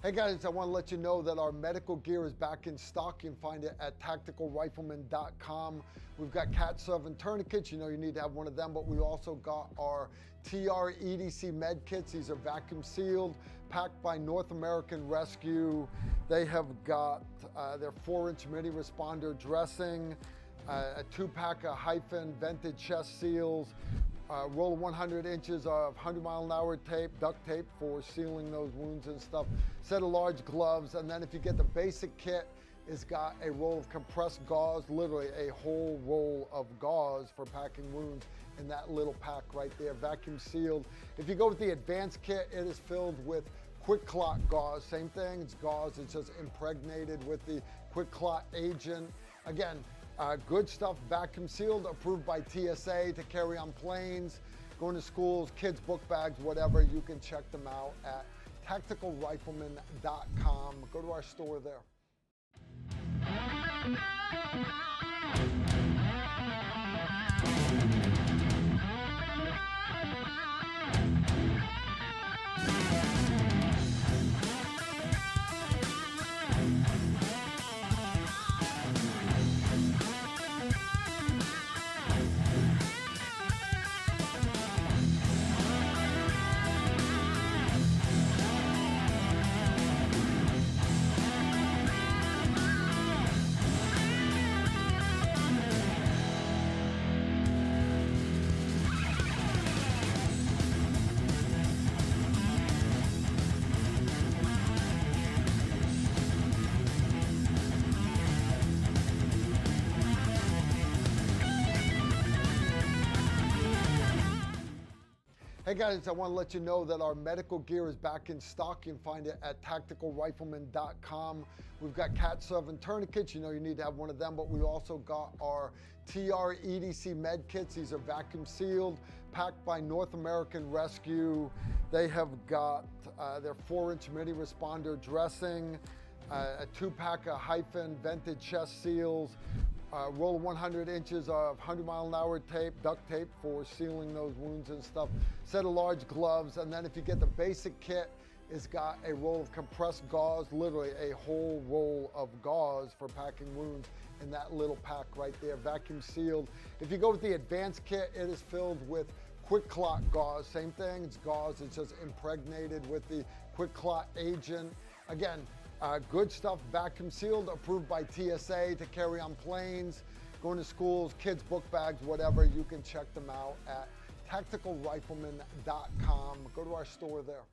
Hey guys, I want to let you know that our medical gear is back in stock. You can find it at tacticalrifleman.com. We've got Cat 7 tourniquets. You know you need to have one of them, but we also got our TR EDC med kits. These are vacuum sealed, packed by North American Rescue. They have got their 4-inch mini responder dressing, a 2-pack of hyphen vented chest seals, roll of 100 inches of 100-mile-an-hour tape, duct tape for sealing those wounds and stuff, set of large gloves, and then if you get the basic kit, it's got a roll of compressed gauze, literally a whole roll of gauze for packing wounds in that little pack right there, vacuum sealed. If you go with the advanced kit, it is filled with quick clot gauze. Same thing, it's gauze, it's just impregnated with the quick clot agent. Again, good stuff, vacuum sealed, approved by TSA to carry on planes, going to schools, kids' book bags, whatever. You can check them out at tacticalrifleman.com. Go to our store there. Hey guys, I want to let you know that our medical gear is back in stock. You can find it at tacticalrifleman.com. We've got Cat 7 tourniquets. You know you need to have one of them, but we also got our TR EDC med kits. These are vacuum sealed, packed by North American Rescue. They have got their 4-inch mini responder dressing, a 2-pack of hyphen vented chest seals, roll of 100 inches of 100-mile-an-hour tape, duct tape for sealing those wounds and stuff, set of large gloves, and then if you get the basic kit, it's got a roll of compressed gauze, literally a whole roll of gauze for packing wounds in that little pack right there, vacuum sealed. If you go with the advanced kit, it is filled with quick clot gauze. Same thing, it's gauze, it's just impregnated with the quick clot agent. Again, good stuff, vacuum sealed, approved by TSA to carry on planes, going to schools, kids' book bags, whatever. You can check them out at tacticalrifleman.com. Go to our store there.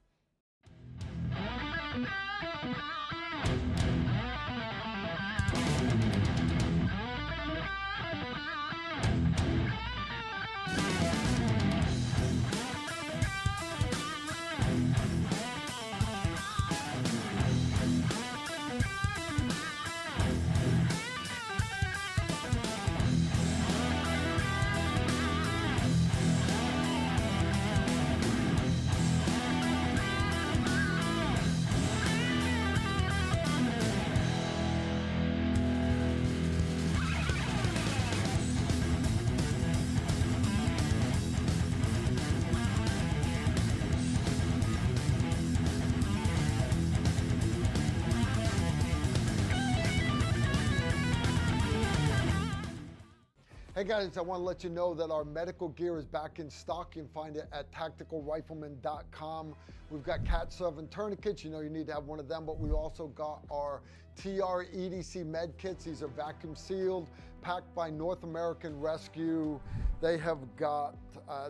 Hey guys, I want to let you know that our medical gear is back in stock. You can find it at tacticalrifleman.com. We've got Cat 7 tourniquets. You know you need to have one of them, but we also got our TR EDC med kits. These are vacuum sealed, packed by North American Rescue. They have got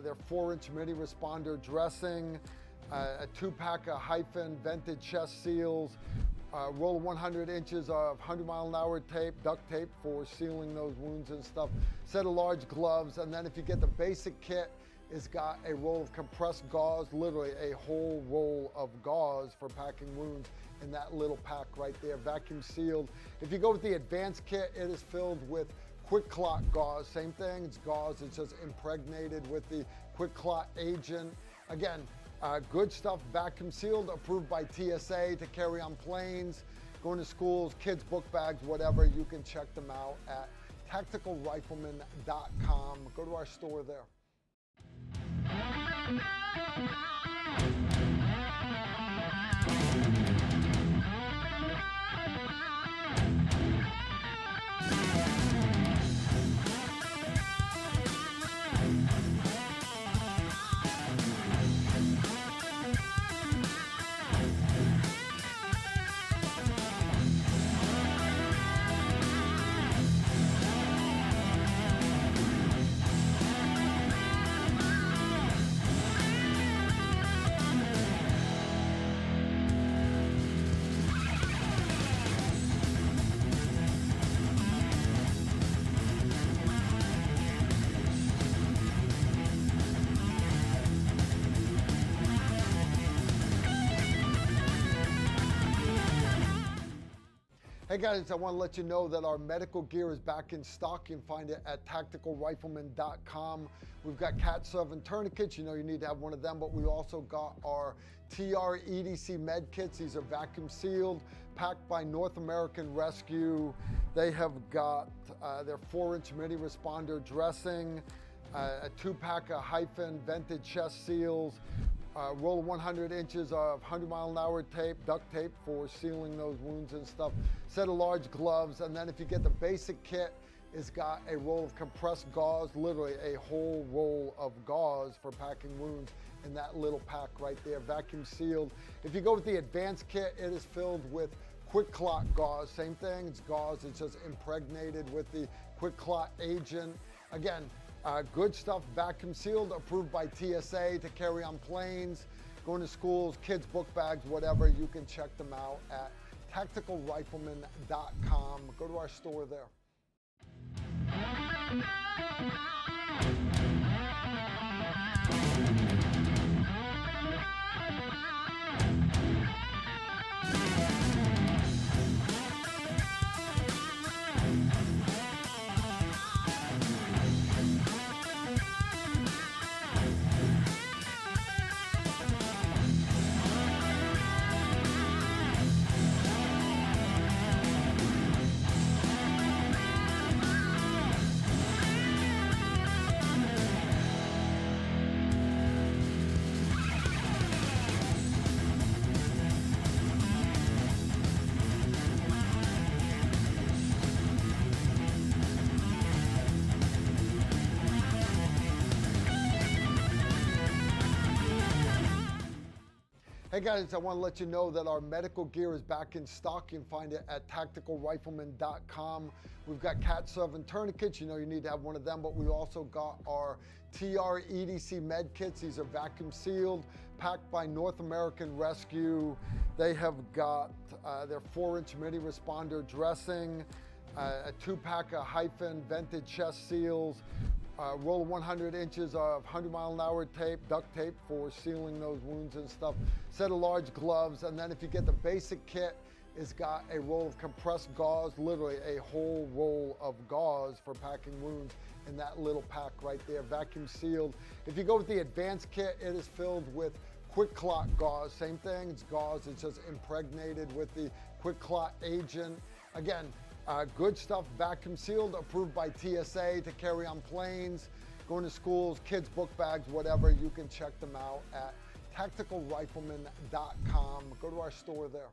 their 4-inch mini responder dressing, a 2-pack of hyphen vented chest seals, roll of 100 inches of 100-mile-an-hour tape, duct tape for sealing those wounds and stuff, set of large gloves, and then if you get the basic kit, it's got a roll of compressed gauze, literally a whole roll of gauze for packing wounds in that little pack right there, vacuum sealed. If you go with the advanced kit, it is filled with quick clot gauze. Same thing, it's gauze, it's just impregnated with the quick clot agent. Again, good stuff, vacuum sealed, approved by TSA to carry on planes, going to schools, kids' book bags, whatever. You can check them out at tacticalrifleman.com. Go to our store there. Hey guys, I want to let you know that our medical gear is back in stock. You can find it at tacticalrifleman.com. We've got cat serve and tourniquets. You know you need to have one of them, but we also got our TR EDC med kits. These are vacuum sealed, packed by North American Rescue. They have got their 4-inch mini responder dressing, a 2-pack of hyphen vented chest seals, roll of 100 inches of 100-mile-an-hour tape, duct tape for sealing those wounds and stuff, set of large gloves, and then if you get the basic kit, it's got a roll of compressed gauze, literally a whole roll of gauze for packing wounds in that little pack right there, vacuum sealed. If you go with the advanced kit, it is filled with quick clot gauze. Same thing, it's gauze, it's just impregnated with the quick clot agent. Again, good stuff, vacuum sealed, approved by TSA to carry on planes, going to schools, kids' book bags, whatever. You can check them out at tacticalrifleman.com. Go to our store there. Hey guys, I want to let you know that our medical gear is back in stock. You can find it at tacticalrifleman.com. We've got cat serve and tourniquets. You know you need to have one of them, but we also got our TR EDC med kits. These are vacuum sealed, packed by North American Rescue. They have got their 4-inch mini responder dressing, a 2-pack of hyphen vented chest seals, roll of 100 inches of 100-mile-an-hour tape, duct tape for sealing those wounds and stuff, set of large gloves, and then if you get the basic kit, it's got a roll of compressed gauze, literally a whole roll of gauze for packing wounds in that little pack right there, vacuum sealed. If you go with the advanced kit, it is filled with quick clot gauze. Same thing, it's gauze, it's just impregnated with the quick clot agent. Again, good stuff, vacuum sealed, approved by TSA to carry on planes, going to schools, kids' book bags, whatever. You can check them out at tacticalrifleman.com. Go to our store there.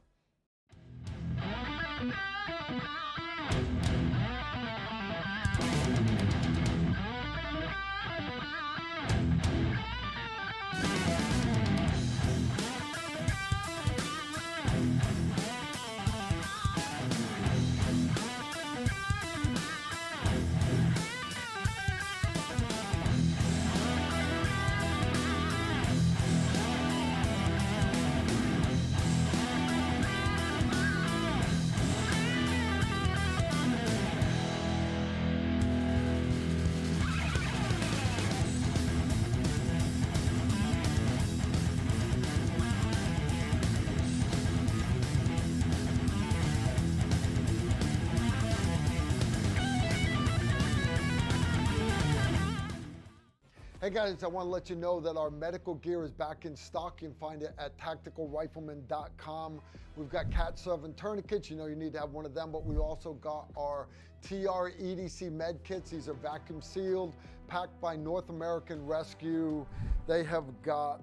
Hey guys, I want to let you know that our medical gear is back in stock. You can find it at tacticalrifleman.com. We've got cat serve and tourniquets. You know you need to have one of them, but we also got our TR EDC med kits. These are vacuum sealed, packed by North American Rescue. They have got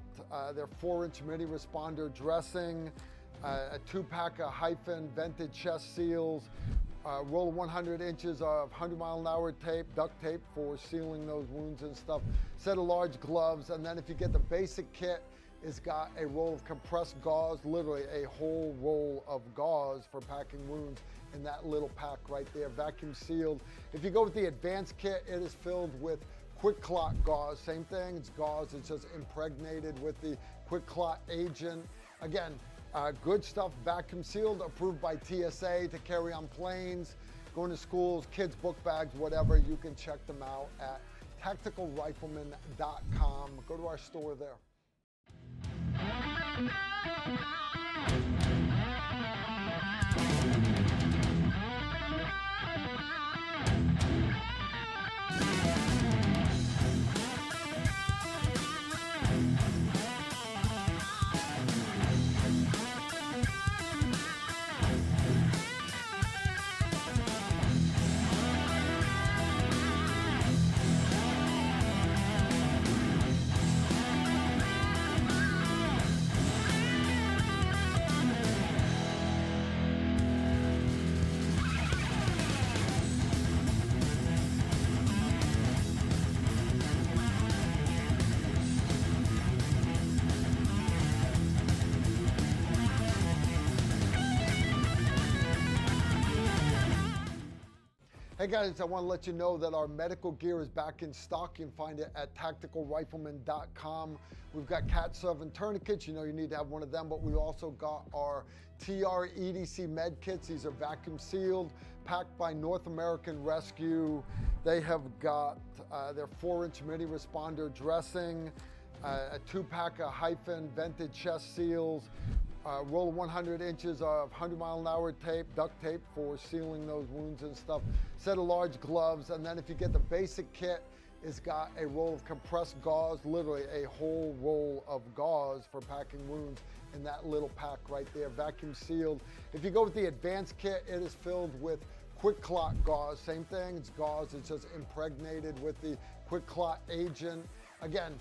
their 4-inch mini responder dressing, a 2-pack of hyphen vented chest seals, roll of 100 inches of 100-mile-an-hour tape, duct tape for sealing those wounds and stuff, set of large gloves, and then if you get the basic kit, it's got a roll of compressed gauze, literally a whole roll of gauze for packing wounds in that little pack right there, vacuum sealed. If you go with the advanced kit, it is filled with quick clot gauze. Same thing, it's gauze, it's just impregnated with the quick clot agent. Again, good stuff, vacuum sealed, approved by TSA to carry on planes, going to schools, kids' book bags, whatever. You can check them out at tacticalrifleman.com. Go to our store there. Hey guys, I want to let you know that our medical gear is back in stock. You can find it at tacticalrifleman.com. We've got cat serving tourniquets. You know you need to have one of them, but we also got our TR EDC med kits. These are vacuum sealed, packed by North American Rescue. They have got their 4-inch mini responder dressing, a 2-pack of hyphen vented chest seals, roll of 100 inches of 100-mile-an-hour tape, duct tape for sealing those wounds and stuff, set of large gloves, and then if you get the basic kit, it's got a roll of compressed gauze, literally a whole roll of gauze for packing wounds in that little pack right there, vacuum sealed. If you go with the advanced kit, it is filled with quick clot gauze. Same thing, it's gauze, it's just impregnated with the quick clot agent. Again,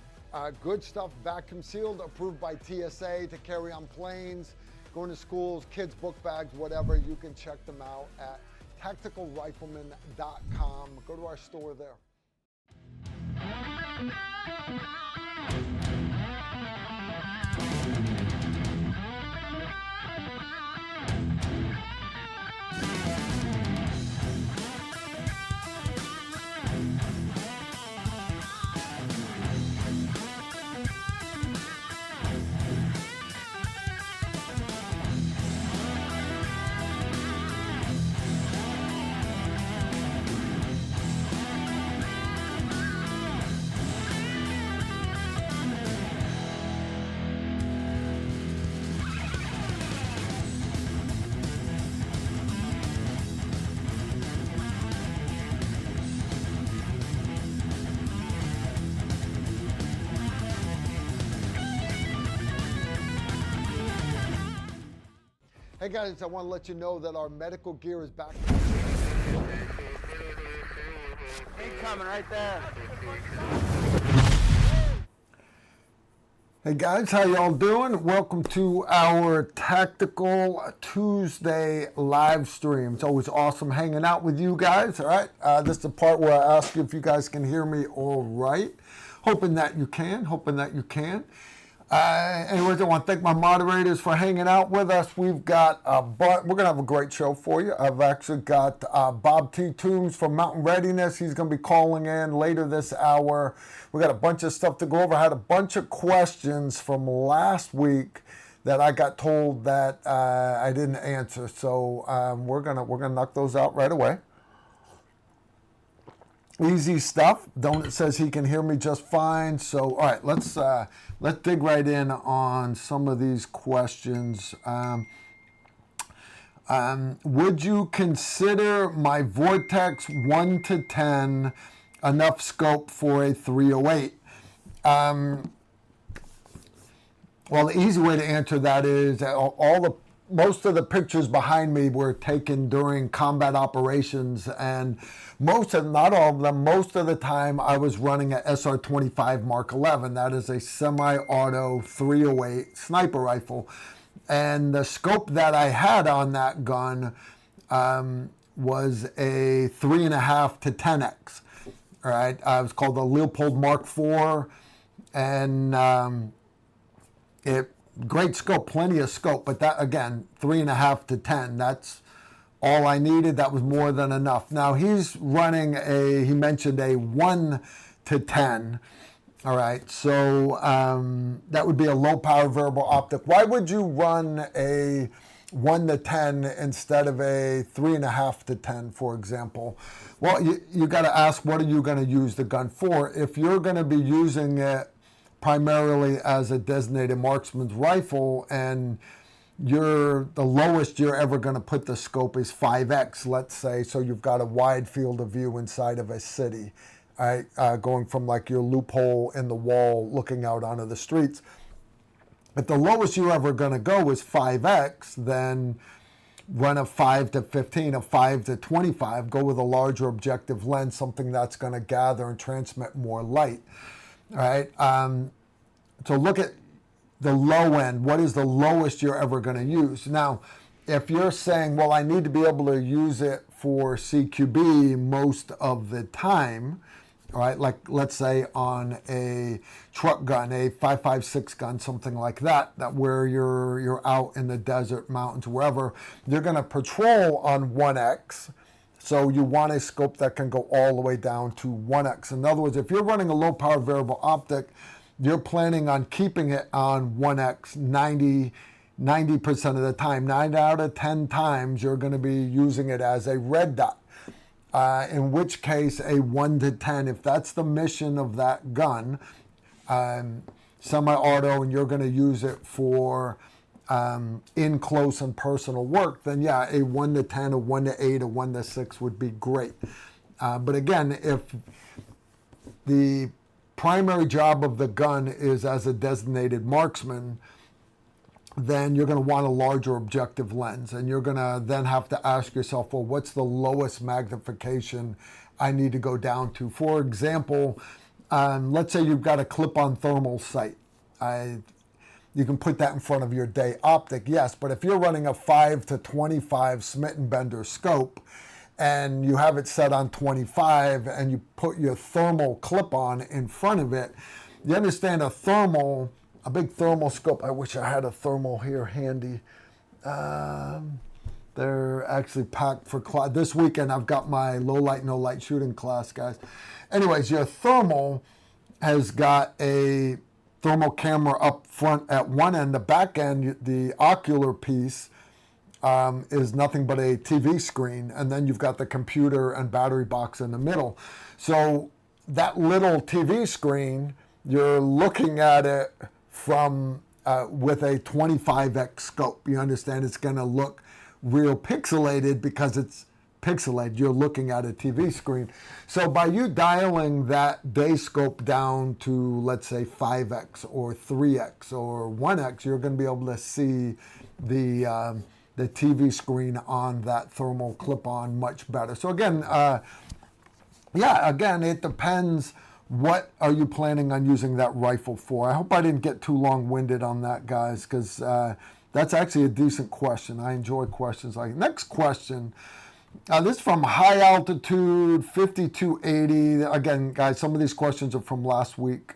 good stuff, vacuum sealed, approved by TSA to carry on planes, going to schools, kids' book bags, whatever. You can check them out at tacticalrifleman.com. Go to our store there. Hey guys, I want to let you know that our medical gear is back. Incoming right there. Hey guys, how y'all doing? Welcome to our Tactical Tuesday live stream. It's always awesome hanging out with you guys, all right? This is the part where I ask you if you guys can hear me all right. Hoping that you can, anyways, I want to thank my moderators for hanging out with us. We're going to have a great show for you. I've actually got Bob T. Toombs from Mountain Readiness. He's going to be calling in later this hour. We got a bunch of stuff to go over. I had a bunch of questions from last week that I got told that I didn't answer. So we're gonna knock those out right away. Easy stuff. Donut says he can hear me just fine. So, all right, let's dig right in on some of these questions. Would you consider my Vortex 1 to 10 enough scope for a 308? Well, the easy way to answer that is most of the pictures behind me were taken during combat operations, and most of the time I was running a SR-25 Mark 11. That is a semi-auto 308 sniper rifle. And the scope that I had on that gun was a 3.5 to 10x. All right, it was called the Leopold Mark IV, and great scope, plenty of scope, but that, again, 3.5 to 10, that's all I needed. That was more than enough. Now he's running he mentioned a 1 to 10. All right, so that would be a low power variable optic. Why would you run a 1 to 10 instead of a 3.5 to 10, for example? Well, you got to ask, what are you going to use the gun for? If you're going to be using it primarily as a designated marksman's rifle, and the lowest you're ever going to put the scope is 5x, let's say, so you've got a wide field of view inside of a city, right? Going from like your loophole in the wall looking out onto the streets. If the lowest you're ever going to go is 5x, then run a 5 to 15, a 5 to 25, go with a larger objective lens, something that's going to gather and transmit more light. All right, so look at the low end. What is the lowest you're ever going to use? Now, if you're saying, well, I need to be able to use it for CQB most of the time, all right, like let's say on a truck gun, a 5.56 gun, something like that where you're out in the desert, mountains, wherever, you're going to patrol on 1X. So you want a scope that can go all the way down to 1x. In other words, if you're running a low power variable optic, you're planning on keeping it on 1x 90% of the time. 9 out of 10 times you're going to be using it as a red dot. In which case a 1 to 10, if that's the mission of that gun, semi-auto, and you're going to use it for in close and personal work, then yeah, a 1 to 10, a 1 to 8, a 1 to 6 would be great. But again, if the primary job of the gun is as a designated marksman, then you're going to want a larger objective lens, and you're going to then have to ask yourself, well, what's the lowest magnification I need to go down to? For example, let's say you've got a clip-on thermal sight. You can put that in front of your day optic, yes, but if you're running a 5 to 25 Smith & Bender scope and you have it set on 25 and you put your thermal clip-on in front of it, you understand a big thermal scope. I wish I had a thermal here handy. They're actually packed for class. This weekend I've got my low light, no light shooting class, guys. Anyways, your thermal has got a thermal camera up front at one end. The back end, the ocular piece, is nothing but a TV screen, and then you've got the computer and battery box in the middle. So that little TV screen, you're looking at it from with a 25x scope. You understand it's going to look real pixelated because it's pixelated. You're looking at a TV screen. So by you dialing that day scope down to, let's say, 5x or 3x or 1x, you're going to be able to see the TV screen on that thermal clip-on much better. So again, again, it depends. What are you planning on using that rifle for? I hope I didn't get too long-winded on that, guys, because that's actually a decent question. I enjoy questions like that. Next question. This is from High Altitude 5280. Again, guys, some of these questions are from last week.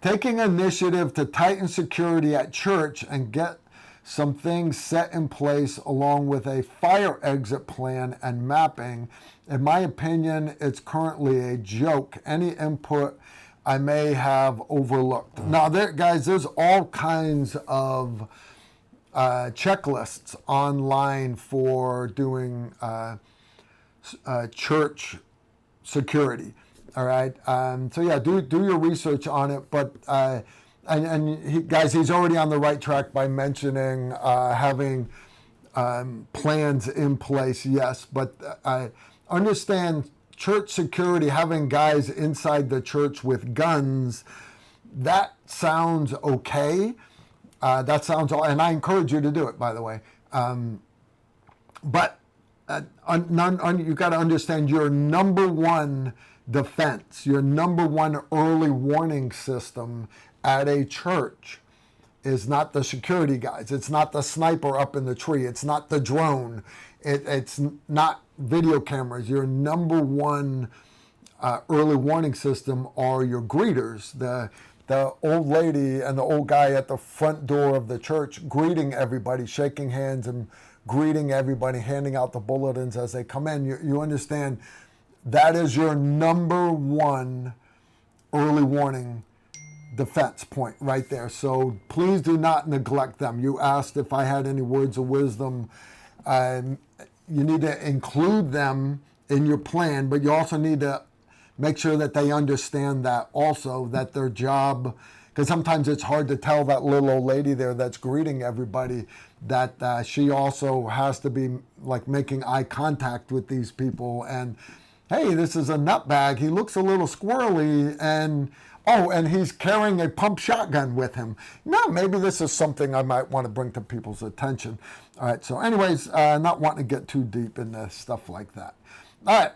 Taking initiative to tighten security at church and get some things set in place along with a fire exit plan and mapping. In my opinion, it's currently a joke. Any input I may have overlooked. Now, guys, there's all kinds of checklists online for doing church security. All right. So yeah, do your research on it. But guys, he's already on the right track by mentioning having plans in place. Yes, but understand church security, having guys inside the church with guns. That sounds okay. That sounds, and I encourage you to do it, by the way. But you got to understand your number one defense, your number one early warning system at a church is not the security guys. It's not the sniper up in the tree. It's not the drone. It's not video cameras. Your number one early warning system are your greeters, the old lady and the old guy at the front door of the church greeting everybody, shaking hands and greeting everybody, handing out the bulletins as they come in. You understand that is your number one early warning defense point right there. So please do not neglect them. You asked if I had any words of wisdom. You need to include them in your plan, but you also need to make sure that they understand that also, that their job, because sometimes it's hard to tell that little old lady there that's greeting everybody that she also has to be like making eye contact with these people. And hey, this is a nutbag. He looks a little squirrely, and he's carrying a pump shotgun with him. No, maybe this is something I might want to bring to people's attention. All right, so anyways, not wanting to get too deep into stuff like that. All right,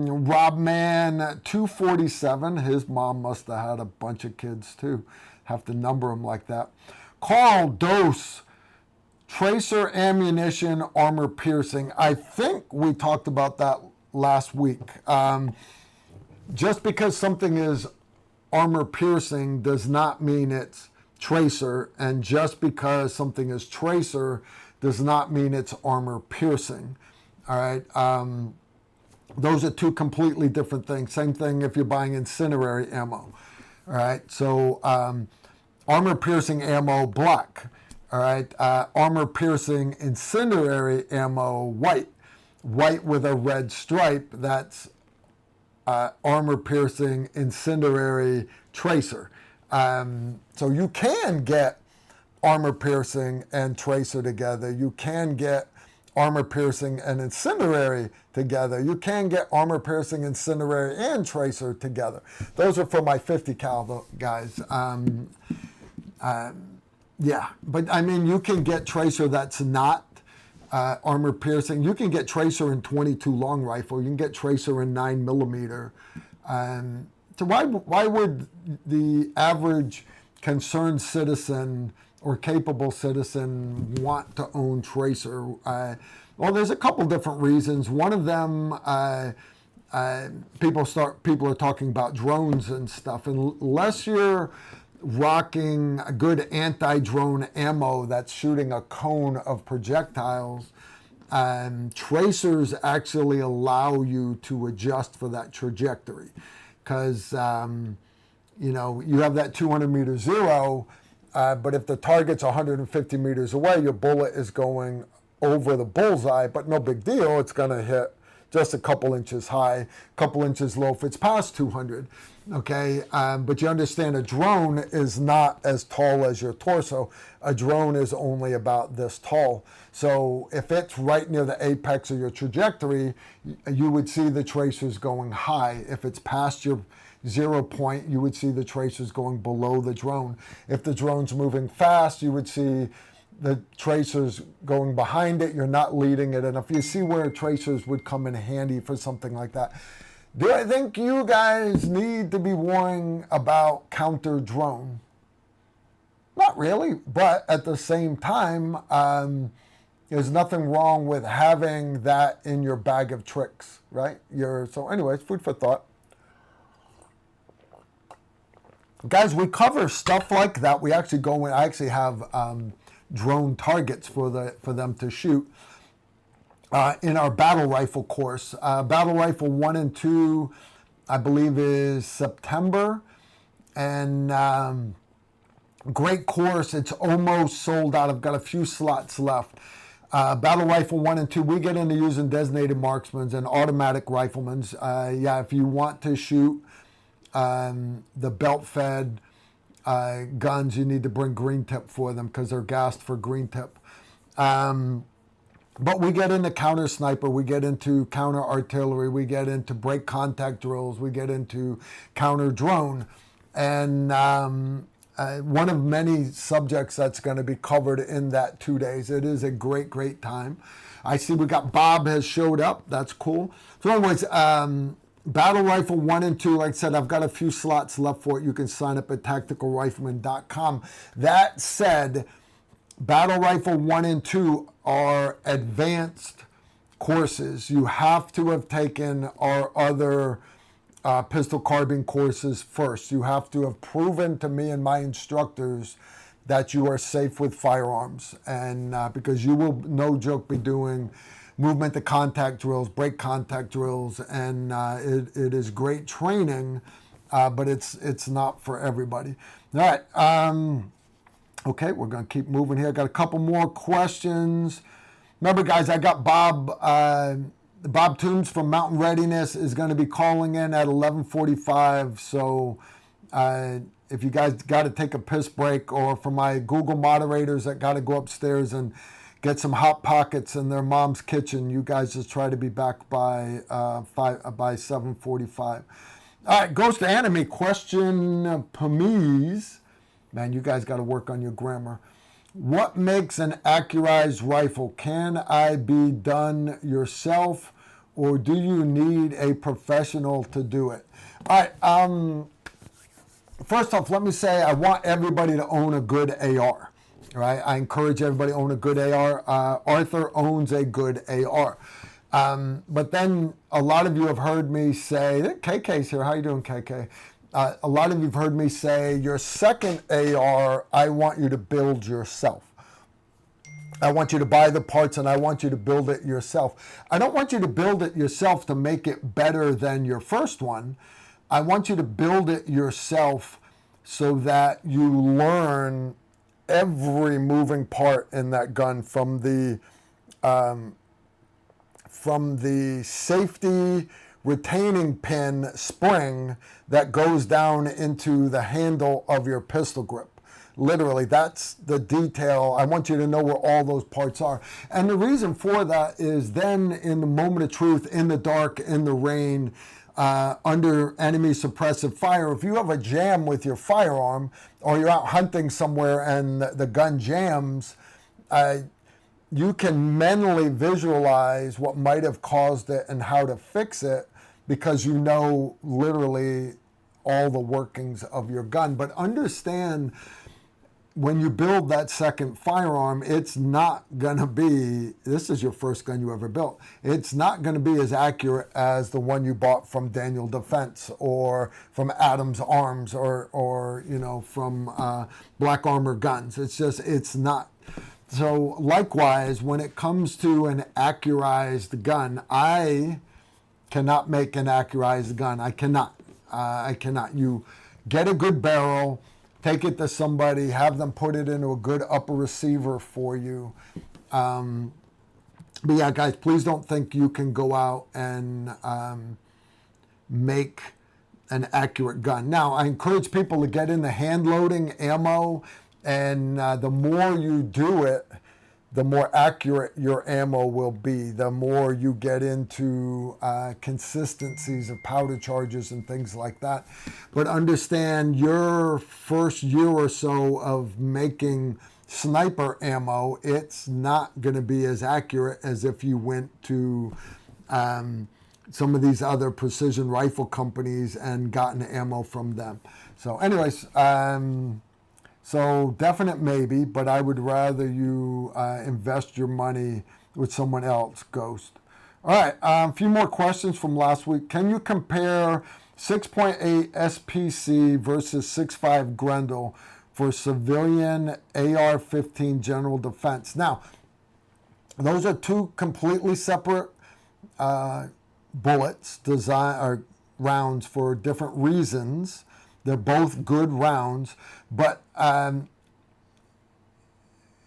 Robman 247, his mom must have had a bunch of kids too. Have to number them like that. Carl Dose, tracer ammunition, armor piercing. I think we talked about that last week. Just because something is armor piercing does not mean it's tracer, and just because something is tracer does not mean it's armor piercing. All right. Those are two completely different things. Same thing if you're buying incendiary ammo. All right, so armor piercing ammo, black. All right, armor piercing incendiary ammo, white. White with a red stripe, that's armor piercing incendiary tracer. So you can get armor piercing and tracer together. You can get armor piercing and incendiary together. You can get armor piercing, incendiary, and tracer together. Those are for my 50 cal guys. Yeah, but I mean, you can get tracer that's not armor piercing. You can get tracer in 22 long rifle. You can get tracer in 9mm. So why would the average concerned citizen or capable citizen want to own tracer? Well, there's a couple different reasons. One of them, people are talking about drones and stuff. Unless you're rocking a good anti-drone ammo that's shooting a cone of projectiles, tracers actually allow you to adjust for that trajectory, because you know, you have that 200-meter zero, but if the target's 150 meters away, your bullet is going over the bullseye, but no big deal. It's going to hit just a couple inches high, a couple inches low if it's past 200. Okay, but you understand a drone is not as tall as your torso. A drone is only about this tall. So if it's right near the apex of your trajectory, you would see the tracers going high. If it's past your 0 point, you would see the tracers going below the drone. If the drone's moving fast, you would see the tracers going behind it. You're not leading it. And if you see where tracers would come in handy for something like that, do I think you guys need to be worrying about counter drone? Not really, but at the same time, there's nothing wrong with having that in your bag of tricks, right? So anyways, food for thought. Guys, we cover stuff like that. We actually go in, I actually have drone targets for them to shoot in our battle rifle course. Battle rifle 1 and 2, I believe, is September. And great course. It's almost sold out. I've got a few slots left. Battle rifle 1 and 2, we get into using designated marksmen and automatic riflemen. Yeah, if you want to shoot the belt-fed guns, you need to bring green tip for them because they're gassed for green tip. But we get into counter sniper, we get into counter artillery, we get into break contact drills, we get into counter drone. And one of many subjects that's going to be covered in that 2 days. It is a great, great time. I see we got Bob has showed up. That's cool. So anyways, Battle Rifle 1 and 2, like I said, I've got a few slots left for it. You can sign up at tacticalrifleman.com. That said, Battle Rifle 1 and 2 are advanced courses. You have to have taken our other pistol carbine courses first. You have to have proven to me and my instructors that you are safe with firearms. And because you will, no joke, be doing movement to contact drills, break contact drills, and it is great training, but it's not for everybody. All right. Okay, we're going to keep moving here. Got a couple more questions. Remember, guys, I got Bob Toombs from Mountain Readiness is going to be calling in at 11:45. So if you guys got to take a piss break, or for my Google moderators that got to go upstairs and get some Hot Pockets in their mom's kitchen, you guys just try to be back by 7:45. All right, Ghost Enemy, question Pamise. Man, you guys got to work on your grammar. What makes an accurized rifle? Can I be done yourself, or do you need a professional to do it? All right. First off, let me say I want everybody to own a good AR. Right? I encourage everybody to own a good AR. Arthur owns a good AR. But then a lot of you have heard me say, KK's here. How you doing, KK? A lot of you have heard me say, your second AR, I want you to build yourself. I want you to buy the parts and I want you to build it yourself. I don't want you to build it yourself to make it better than your first one. I want you to build it yourself so that you learn every moving part in that gun, from the safety retaining pin spring that goes down into the handle of your pistol grip. Literally, that's the detail. I want you to know where all those parts are. And the reason for that is then in the moment of truth, in the dark, in the rain, under enemy suppressive fire, if you have a jam with your firearm or you're out hunting somewhere and the gun jams, you can mentally visualize what might have caused it and how to fix it, because you know literally all the workings of your gun. But understand, when you build that second firearm, it's not going to be, this is your first gun you ever built, it's not going to be as accurate as the one you bought from Daniel Defense or from Adams Arms or you know, from Black Armor Guns. It's not. So likewise, when it comes to an accurized gun, I cannot make an accurized gun. I cannot. You get a good barrel, take it to somebody, have them put it into a good upper receiver for you. But yeah, guys, please don't think you can go out and make an accurate gun. Now, I encourage people to get into hand loading ammo, and the more you do it, the more accurate your ammo will be. The more you get into consistencies of powder charges and things like that. But understand, your first year or so of making sniper ammo, it's not going to be as accurate as if you went to some of these other precision rifle companies and gotten ammo from them. So anyways, so definite maybe, but I would rather you invest your money with someone else, Ghost. All right, a few more questions from last week. Can you compare 6.8 SPC versus 6.5 Grendel for civilian AR-15 general defense? Now, those are two completely separate bullets, rounds for different reasons. They're both good rounds, but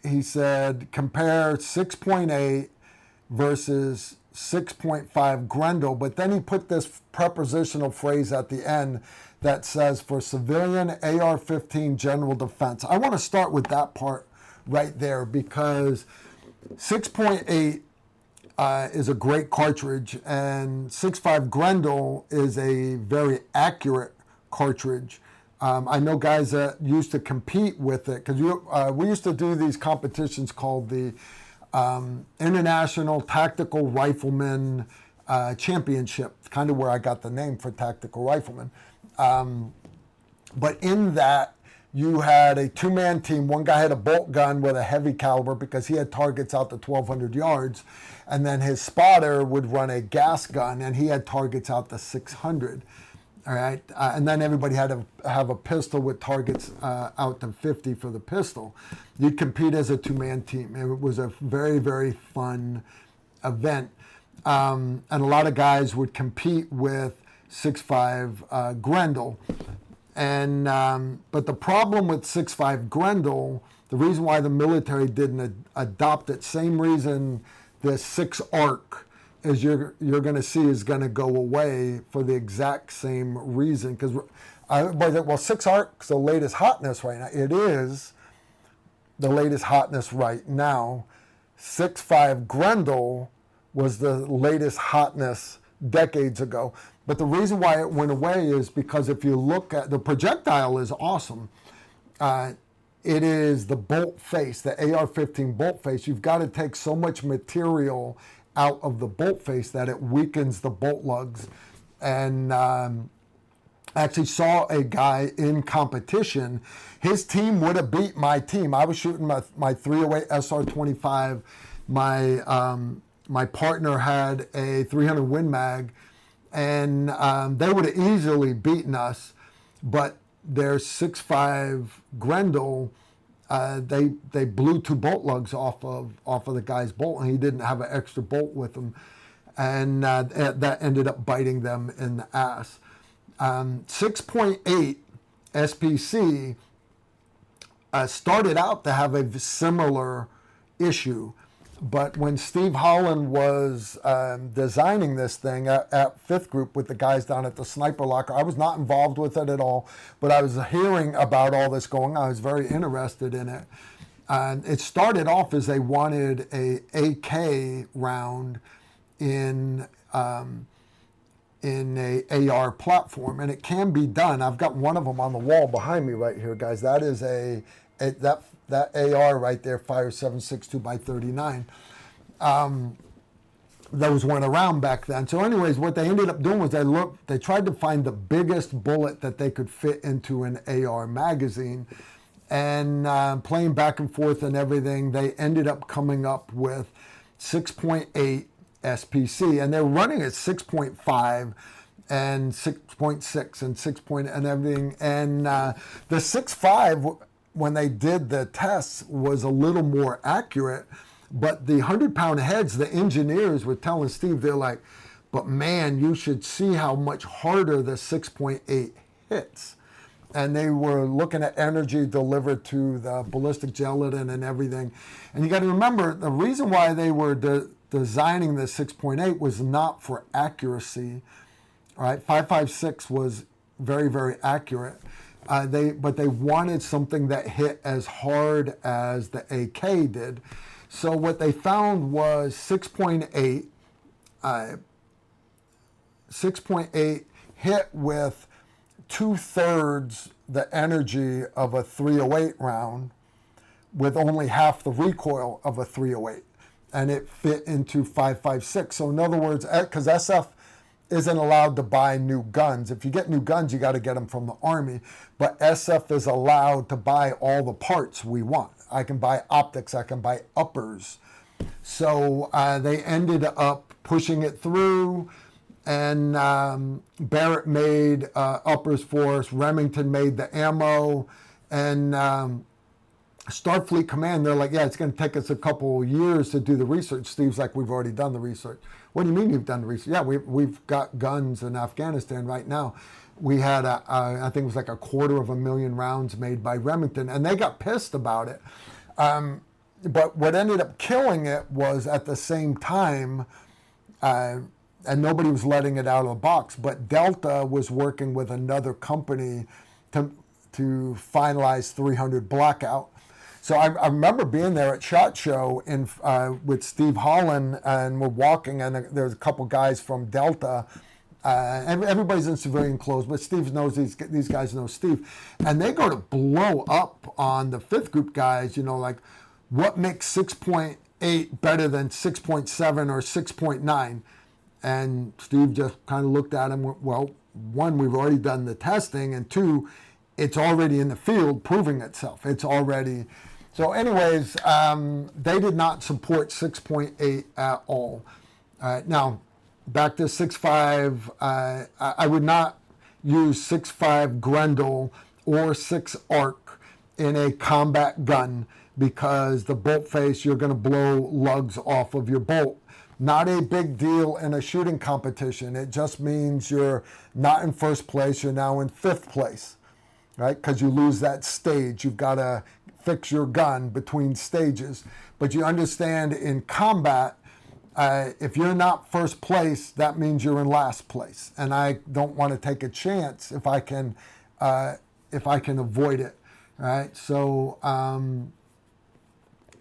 he said compare 6.8 versus 6.5 Grendel, but then he put this prepositional phrase at the end that says for civilian AR-15 general defense. I want to start with that part right there, because 6.8 is a great cartridge, and 6.5 Grendel is a very accurate cartridge. I know guys that used to compete with it, because we used to do these competitions called the International Tactical Rifleman Championship, kind of where I got the name for Tactical Rifleman. But in that, you had a two-man team. One guy had a bolt gun with a heavy caliber because he had targets out to 1,200 yards. And then his spotter would run a gas gun, and he had targets out to 600. All right, and then everybody had to have a pistol with targets out to 50 for the pistol. You'd compete as a two-man team. It was a very, very fun event. And a lot of guys would compete with 6.5 Grendel. And but the problem with 6.5 Grendel, the reason why the military didn't adopt it, same reason the 6 ARC is you're going to see is going to go away for the exact same reason. Because well, 6 ARC's the latest hotness right now. It is the latest hotness right now. 6.5 Grendel was the latest hotness decades ago. But the reason why it went away is because if you look at the projectile is awesome. It is the bolt face, the AR-15 bolt face. You've got to take so much material out of the bolt face that it weakens the bolt lugs. And I actually saw a guy in competition. His team would have beat my team. I was shooting my 308 SR-25. My partner had a 300 Win Mag, and they would have easily beaten us. But their 6.5 Grendel they blew 2 bolt lugs off of the guy's bolt, and he didn't have an extra bolt with him, and that ended up biting them in the ass. 6.8 SPC started out to have a similar issue, but when Steve Holland was designing this thing at Fifth Group with the guys down at the Sniper Locker, I was not involved with it at all, but I was hearing about all this going on. I was very interested in it. It started off as they wanted a AK round in a AR platform, and it can be done. I've got one of them on the wall behind me right here, guys. That is that AR right there fires 7.62 by 39. Those weren't around back then. So anyways, what they ended up doing was they tried to find the biggest bullet that they could fit into an AR magazine, and playing back and forth and everything, they ended up coming up with 6.8 SPC, and they're running at 6.5 and 6.6 and 6 and everything. And the 6.5, when they did the tests, was a little more accurate, but the 100-pound heads, the engineers were telling Steve, they're like, but man, you should see how much harder the 6.8 hits. And they were looking at energy delivered to the ballistic gelatin and everything. And you got to remember, the reason why they were designing the 6.8 was not for accuracy. All right, 5.56 was very, very accurate. But they wanted something that hit as hard as the AK did. So what they found was 6.8. 6.8 hit with 2/3 the energy of a 308 round, with only half the recoil of a 308, and it fit into 5.56. So in other words, because SF isn't allowed to buy new guns. If you get new guns, you got to get them from the Army. But SF is allowed to buy all the parts we want. I can buy optics, I can buy uppers. So they ended up pushing it through, and Barrett made uppers for us. Remington made the ammo, and Starfleet Command, they're like, yeah, it's going to take us a couple years to do the research. Steve's like, we've already done the research. What do you mean you've done the research? Yeah, we've got guns in Afghanistan right now. We had, I think it was like 250,000 rounds made by Remington, and they got pissed about it. But what ended up killing it was, at the same time, and nobody was letting it out of the box, but Delta was working with another company to finalize 300 Blackout. So I remember being there at SHOT Show with Steve Holland, and we're walking, and there's a couple guys from Delta, and everybody's in civilian clothes, but Steve knows these guys know Steve, and they go to blow up on the Fifth Group guys, like, what makes 6.8 better than 6.7 or 6.9? And Steve just kind of looked at him, well, one, we've already done the testing, and two, it's already in the field proving itself. It's already... So anyways, they did not support 6.8 at all. Now, back to 6.5, I would not use 6.5 Grendel or 6 ARC in a combat gun, because the bolt face, you're going to blow lugs off of your bolt. Not a big deal in a shooting competition. It just means you're not in first place, you're now in 5th place, right? Because you lose that stage. You've got to fix your gun between stages. But you understand, in combat, if you're not first place, that means you're in last place. And I don't want to take a chance if I can avoid it, right? So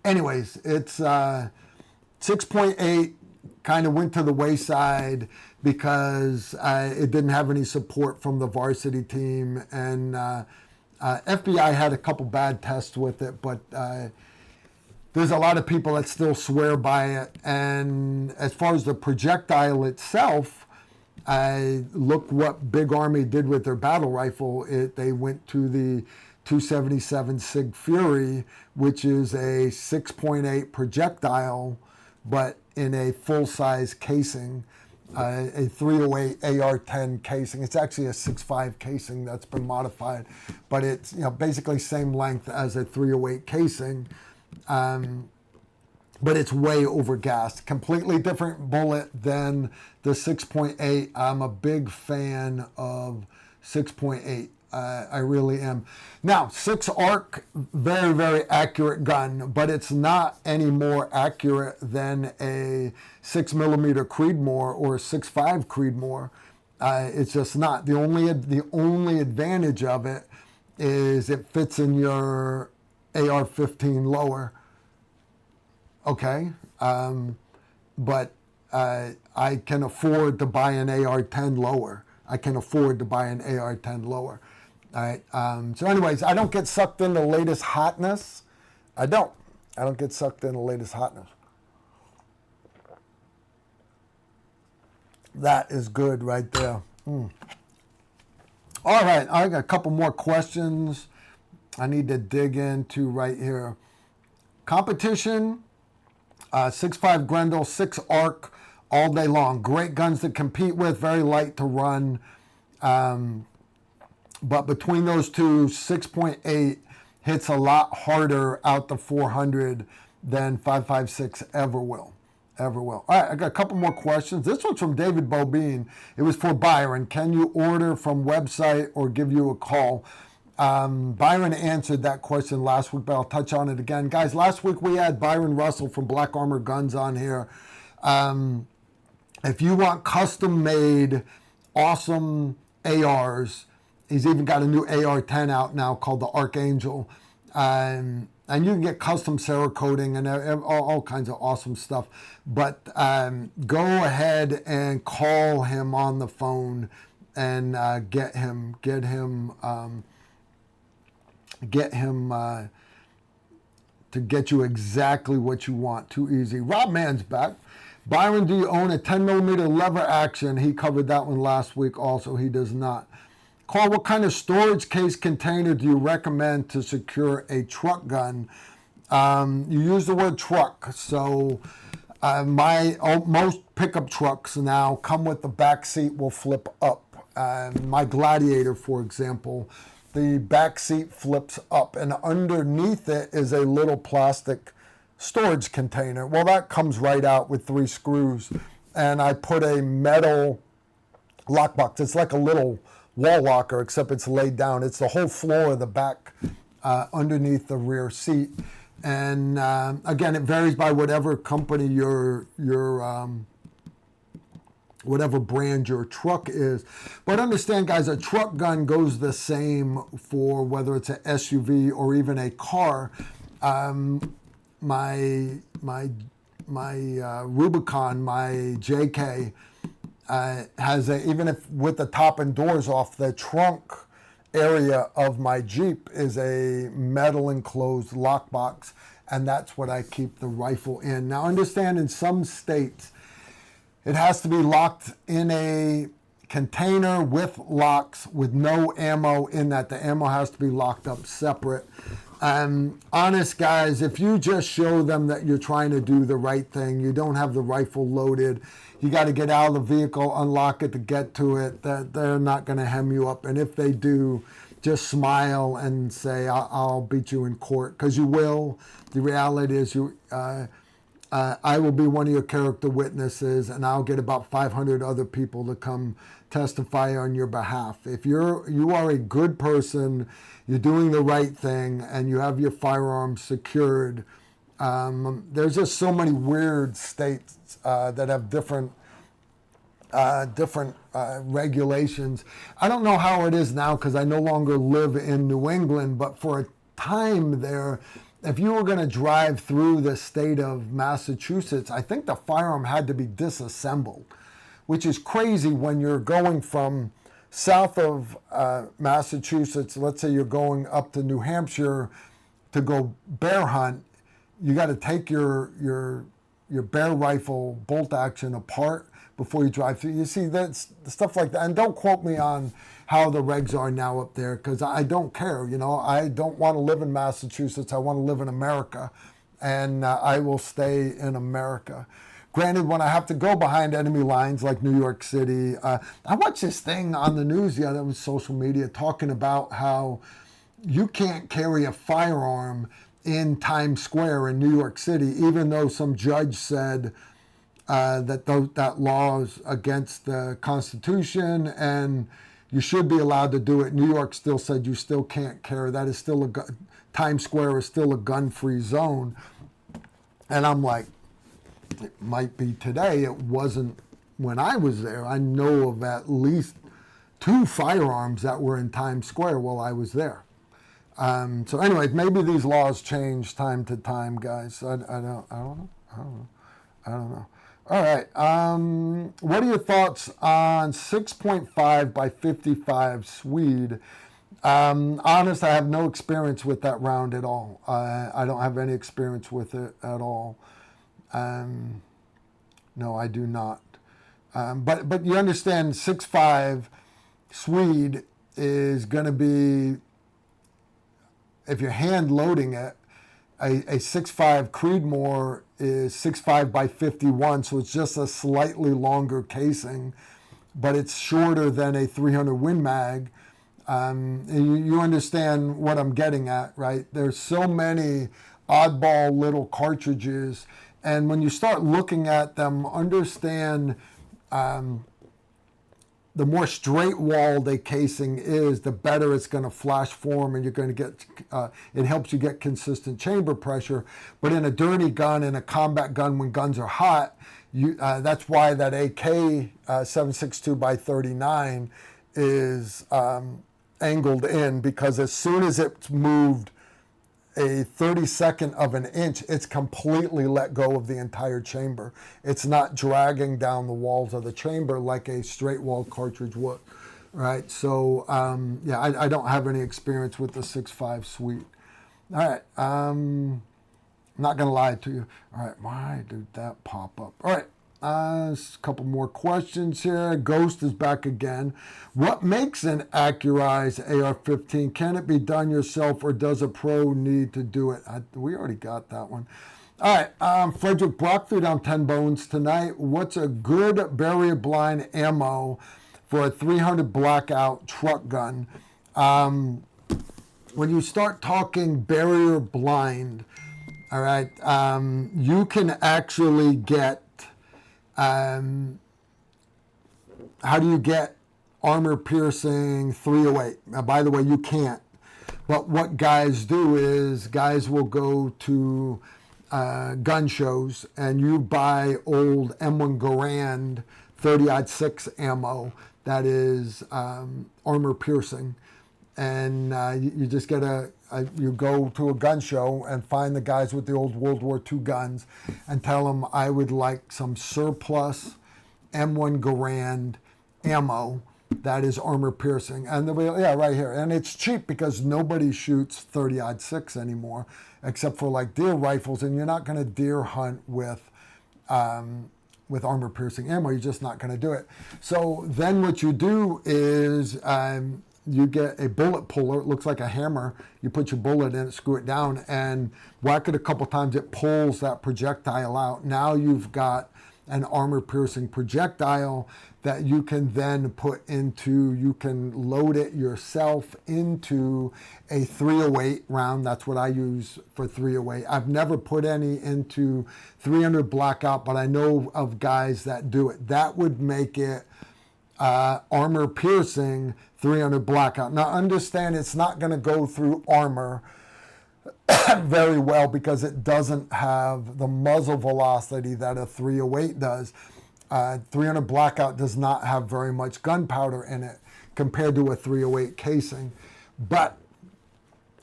anyways, it's 6.8 kind of went to the wayside because it didn't have any support from the varsity team, and FBI had a couple bad tests with it, but there's a lot of people that still swear by it. And as far as the projectile itself, look what Big Army did with their battle rifle. They went to the 277 Sig Fury, which is a 6.8 projectile, but in a full-size casing. a 308 AR-10 casing. It's actually a 6.5 casing that's been modified, but it's basically same length as a 308 casing, but it's way over gassed. Completely different bullet than the 6.8. I'm a big fan of 6.8. I really am. Now, 6 ARC, very, very accurate gun, but it's not any more accurate than a 6mm Creedmoor or a 6.5 Creedmoor. It's just not. The only advantage of it is it fits in your AR-15 lower. Okay, but I can afford to buy an AR-10 lower. I can afford to buy an AR-10 lower. All right. So anyways, I don't get sucked into the latest hotness. I don't get sucked into the latest hotness. That is good right there. All right. I got a couple more questions I need to dig into right here. Competition, 6.5 Grendel, 6 ARC, all day long. Great guns to compete with, very light to run. But between those two, 6.8 hits a lot harder out the 400 than 5.56 ever will. All right, I got a couple more questions. This one's from David Bobine. It was for Byron. Can you order from website or give you a call? Byron answered that question last week, but I'll touch on it again. Guys, last week we had Byron Russell from Black Armor Guns on here. If you want custom-made, awesome ARs, he's even got a new AR-10 out now called the Archangel. And you can get custom Cerakoting and all kinds of awesome stuff. But go ahead and call him on the phone and get him to get you exactly what you want. Too easy. Rob Mann's back. Byron, do you own a 10mm lever action? He covered that one last week also. He does not. Carl, what kind of storage case container do you recommend to secure a truck gun? You use the word truck. So most pickup trucks now come with the back seat will flip up. My Gladiator, for example, the back seat flips up and underneath it is a little plastic storage container. Well, that comes right out with 3 screws. And I put a metal lockbox. It's like a little wall locker, except it's laid down. It's the whole floor of the back underneath the rear seat. And again, it varies by whatever company your whatever brand your truck is. But understand, guys, a truck gun goes the same for whether it's an SUV or even a car. My Rubicon, my JK, has even if with the top and doors off, the trunk area of my Jeep is a metal enclosed lockbox, and that's what I keep the rifle in. Now understand, in some states it has to be locked in a container with locks with no ammo in that. The ammo has to be locked up separate. Honest guys, if you just show them that you're trying to do the right thing, you don't have the rifle loaded, you got to get out of the vehicle, unlock it to get to it, that they're not going to hem you up. And if they do, just smile and say, I'll beat you in court, because you will. The reality is I will be one of your character witnesses, and I'll get about 500 other people to come testify on your behalf. If you are a good person, you're doing the right thing, and you have your firearms secured, there's just so many weird states that have different regulations. I don't know how it is now because I no longer live in New England, but for a time there, if you were going to drive through the state of Massachusetts, I think the firearm had to be disassembled, which is crazy when you're going from south of Massachusetts. Let's say you're going up to New Hampshire to go bear hunt. You got to take your bear rifle bolt action apart before you drive through. You see, that's stuff like that. And don't quote me on how the regs are now up there, because I don't care. You know, I don't want to live in Massachusetts. I want to live in America, and I will stay in America. Granted, when I have to go behind enemy lines like New York City, I watched this thing on the news the other, it was social media, talking about how you can't carry a firearm in Times Square in New York City, even though some judge said that law is against the Constitution and you should be allowed to do it. New York still said you still can't carry. That is still Times Square is still a gun-free zone. And I'm like, it might be today. It wasn't when I was there. I know of at least 2 firearms that were in Times Square while I was there. So anyway, maybe these laws change time to time, guys. I don't know. All right. What are your thoughts on 6.5 by 55 Swede? Honest, I have no experience with that round at all. I don't have any experience with it at all. No, I do not. But you understand, 6.5 Swede is going to be, if you're hand loading it, a 6.5 Creedmoor is 6.5 by 51, so it's just a slightly longer casing, but it's shorter than a 300 Win Mag. You understand what I'm getting at, right? There's so many oddball little cartridges, and when you start looking at them, understand the more straight-walled a casing is, the better it's going to flash form, and you're going to get, it helps you get consistent chamber pressure. But in a dirty gun, in a combat gun, when guns are hot, that's why that AK 7.62 by 39 is angled in, because as soon as it's moved a 32nd of an inch, it's completely let go of the entire chamber. It's not dragging down the walls of the chamber like a straight wall cartridge would, right? So yeah, I don't have any experience with the 6.5 Sweet. All right, I'm not gonna lie to you. All right, why did that pop up? All right, a couple more questions here. Ghost is back again. What makes an accurized AR-15? Can it be done yourself, or does a pro need to do it? We already got that one. All right, Frederick Brock threw down 10 bones tonight. What's a good barrier blind ammo for a 300 blackout truck gun? When you start talking barrier blind, all right, you can actually get, how do you get armor piercing 308? Now, by the way, you can't. But what guys do is guys will go to gun shows and you buy old M1 Garand 30-06 ammo that is armor piercing. And you just get you go to a gun show and find the guys with the old World War II guns and tell them, I would like some surplus M1 Garand ammo that is armor piercing. And they'll be, yeah, right here. And it's cheap because nobody shoots 30-06 anymore, except for like deer rifles. And you're not going to deer hunt with armor piercing ammo. You're just not going to do it. So then what you do is you get a bullet puller. It looks like a hammer. You put your bullet in it, screw it down, and whack it a couple times. It pulls that projectile out. Now you've got an armor-piercing projectile that you can then put into, you can load it yourself into a 308 round. That's what I use for 308. I've never put any into 300 blackout, but I know of guys that do it. That would make it armor-piercing 300 blackout. Now understand, it's not going to go through armor very well because it doesn't have the muzzle velocity that a 308 does. 300 blackout does not have very much gunpowder in it compared to a 308 casing. But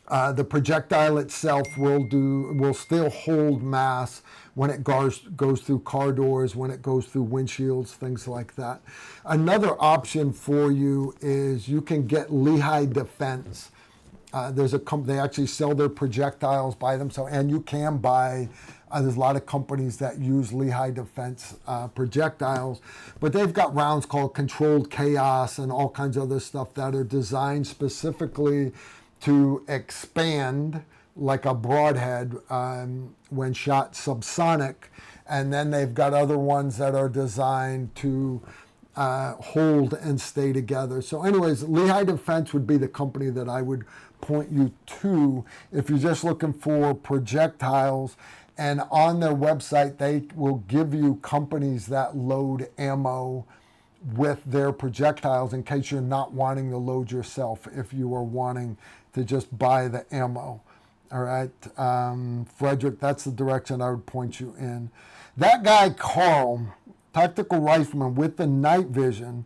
the projectile itself will still hold mass when it goes through car doors, when it goes through windshields, things like that. Another option for you is you can get Lehigh Defense. There's a company, they actually sell their projectiles by themselves, and you can buy, there's a lot of companies that use Lehigh Defense projectiles, but they've got rounds called Controlled Chaos and all kinds of other stuff that are designed specifically to expand like a broadhead when shot subsonic, And then they've got other ones that are designed to hold and stay together. So anyways, Lehigh Defense would be the company that I would point you to if you're just looking for projectiles. And on their website, they will give you companies that load ammo with their projectiles in case you're not wanting to load yourself, if you are wanting to just buy the ammo. All right, Frederick, that's the direction I would point you in. That guy, Carl, tactical rifleman with the night vision,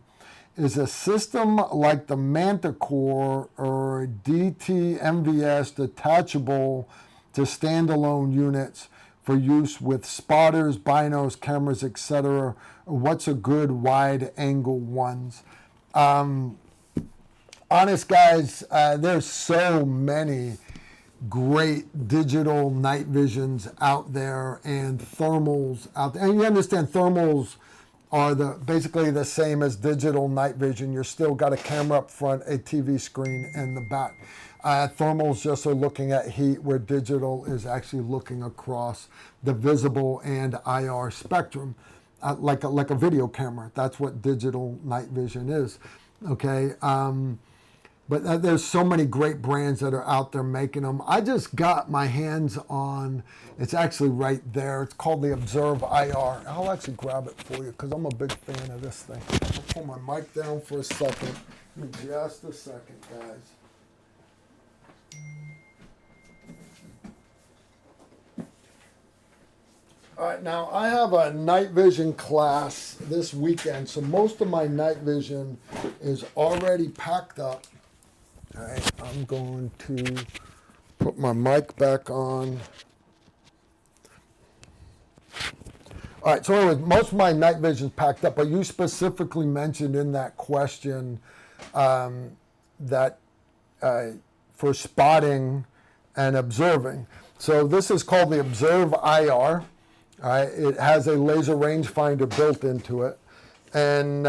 is a system like the Manticore or DT MVS, detachable to standalone units for use with spotters, binos, cameras, etc. What's a good wide angle ones? Honest guys, there's so many great digital night visions out there and thermals out there. And you understand thermals are basically the same as digital night vision. You're still got a camera up front, a TV screen in the back. Thermals just are looking at heat, where digital is actually looking across the visible and IR spectrum, like a video camera. That's what digital night vision is. Okay. But there's so many great brands that are out there making them. I just got my hands on, it's actually right there. It's called the Observe IR. I'll actually grab it for you because I'm a big fan of this thing. I'll pull my mic down for a second. Give me just a second, guys. All right, now I have a night vision class this weekend, so most of my night vision is already packed up. All right, I'm going to put my mic back on. All right, so anyways, most of my night vision is packed up, but you specifically mentioned in that question that for spotting and observing. So this is called the Observe IR. All right, it has a laser rangefinder built into it. And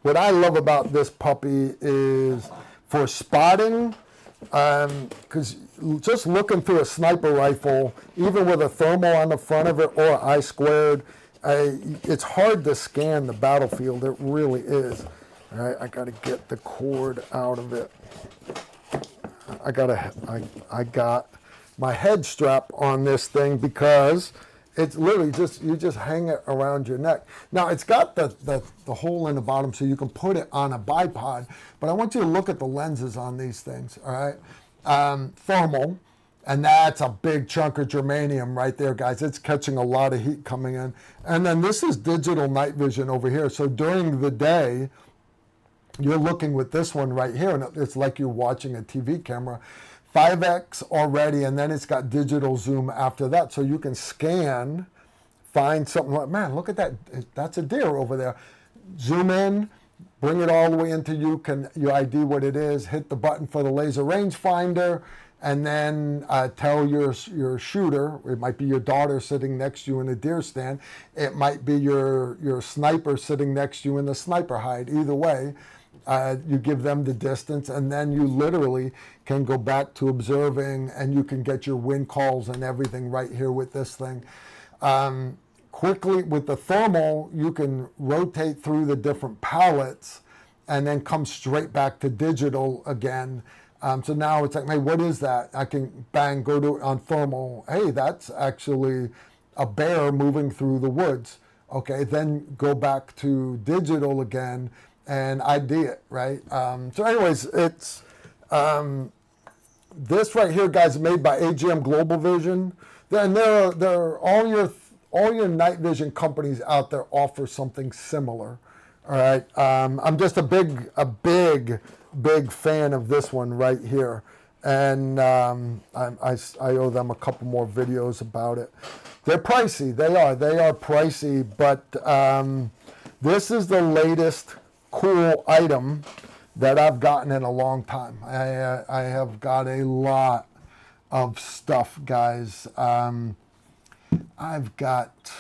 what I love about this puppy is for spotting, because just looking through a sniper rifle, even with a thermal on the front of it or I squared, it's hard to scan the battlefield. It really is. All right, I got to get the cord out of it. I got my head strap on this thing because it's literally just, you just hang it around your neck. Now, it's got the hole in the bottom so you can put it on a bipod, but I want you to look at the lenses on these things, all right? Thermal, and that's a big chunk of germanium right there, guys. It's catching a lot of heat coming in. And then this is digital night vision over here. So during the day, you're looking with this one right here, and it's like you're watching a TV camera. 5x already, and then it's got digital zoom after that. So you can scan, find something like, man, look at that. That's a deer over there. Zoom in, bring it all the way into you ID what it is, hit the button for the laser rangefinder, and then tell your shooter, it might be your daughter sitting next to you in a deer stand, it might be your sniper sitting next to you in the sniper hide. Either way, you give them the distance, and then you literally can go back to observing, and you can get your wind calls and everything right here with this thing. Quickly, with the thermal, you can rotate through the different palettes and then come straight back to digital again. So now it's like, hey, what is that? I can bang, go to it on thermal. Hey, that's actually a bear moving through the woods. Okay, then go back to digital again and ID it, right? So anyways, it's this right here, guys, made by AGM Global Vision. Then there are all your night vision companies out there offer something similar. All right, I'm just a big fan of this one right here, and I owe them a couple more videos about it. They're pricey. They are pricey, but this is the latest cool item that I've gotten in a long time. I have got a lot of stuff, guys. I've got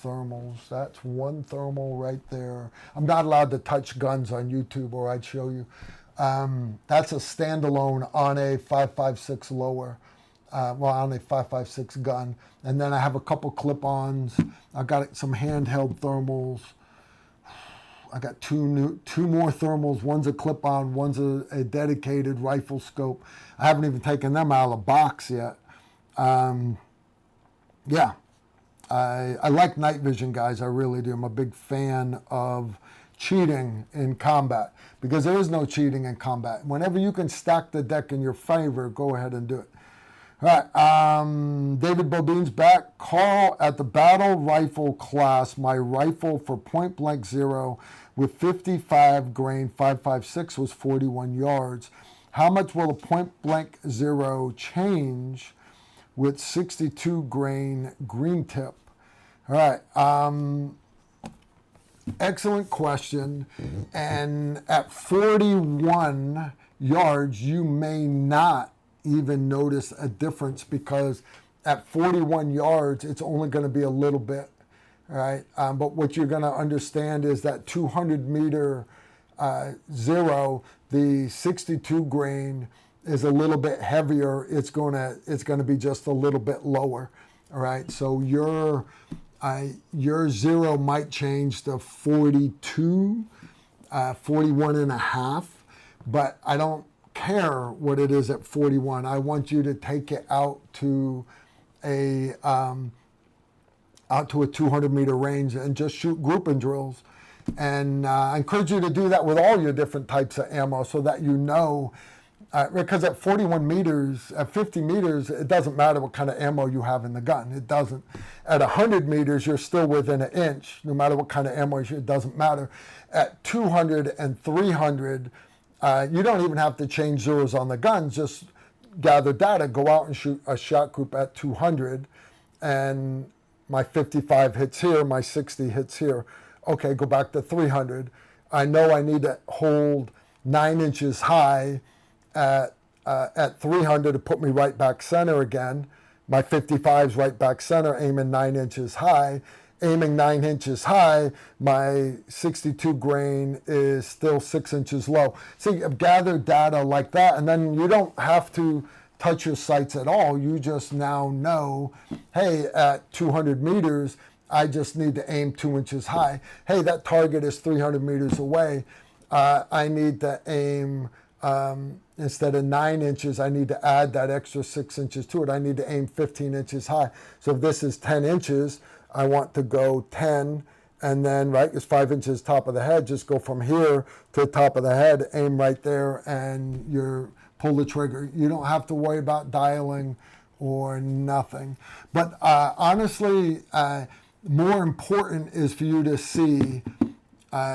thermals. That's one thermal right there. I'm not allowed to touch guns on YouTube, or I'd show you. That's a standalone on a 5.56 lower. well, on a 5.56 gun. And then I have a couple clip-ons. I got some handheld thermals. I got two more thermals. One's a clip-on, one's a dedicated rifle scope. I haven't even taken them out of the box yet. Yeah, I like night vision, guys. I really do. I'm a big fan of cheating in combat because there is no cheating in combat. Whenever you can stack the deck in your favor, go ahead and do it. All right, David Bobin's back. Carl, at the battle rifle class, my rifle for point blank zero with 55 grain 5.56 was 41 yards. How much will a point blank zero change with 62 grain green tip? All right, excellent question. And at 41 yards, you may not even notice a difference because at 41 yards, it's only going to be a little bit, right? But what you're going to understand is that 200 meter zero, the 62 grain is a little bit heavier. It's going to be just a little bit lower, all right? So your zero might change to 42, 41 and a half, but I don't care what it is at 41. I want you to take it out to a 200 meter range and just shoot grouping drills. And I encourage you to do that with all your different types of ammo so that you know, because at 41 meters, at 50 meters, it doesn't matter what kind of ammo you have in the gun. It doesn't. At 100 meters, you're still within an inch. No matter what kind of ammo, it doesn't matter. At 200 and 300, you don't even have to change zeros on the gun. Just gather data, go out and shoot a shot group at 200, and my 55 hits here, my 60 hits here. Okay, go back to 300. I know I need to hold 9 inches high at 300 to put me right back center again. My 55's right back center, aiming 9 inches high. Aiming 9 inches high, my 62 grain is still 6 inches low. See, gather data like that, and then you don't have to touch your sights at all. You just now know, hey, at 200 meters, I just need to aim 2 inches high. Hey, that target is 300 meters away. I need to aim, instead of 9 inches, I need to add that extra 6 inches to it. I need to aim 15 inches high. So if this is 10 inches, I want to go 10, and then, right, it's 5 inches top of the head. Just go from here to the top of the head, aim right there, and you pull the trigger. You don't have to worry about dialing or nothing. But honestly, more important is for you to see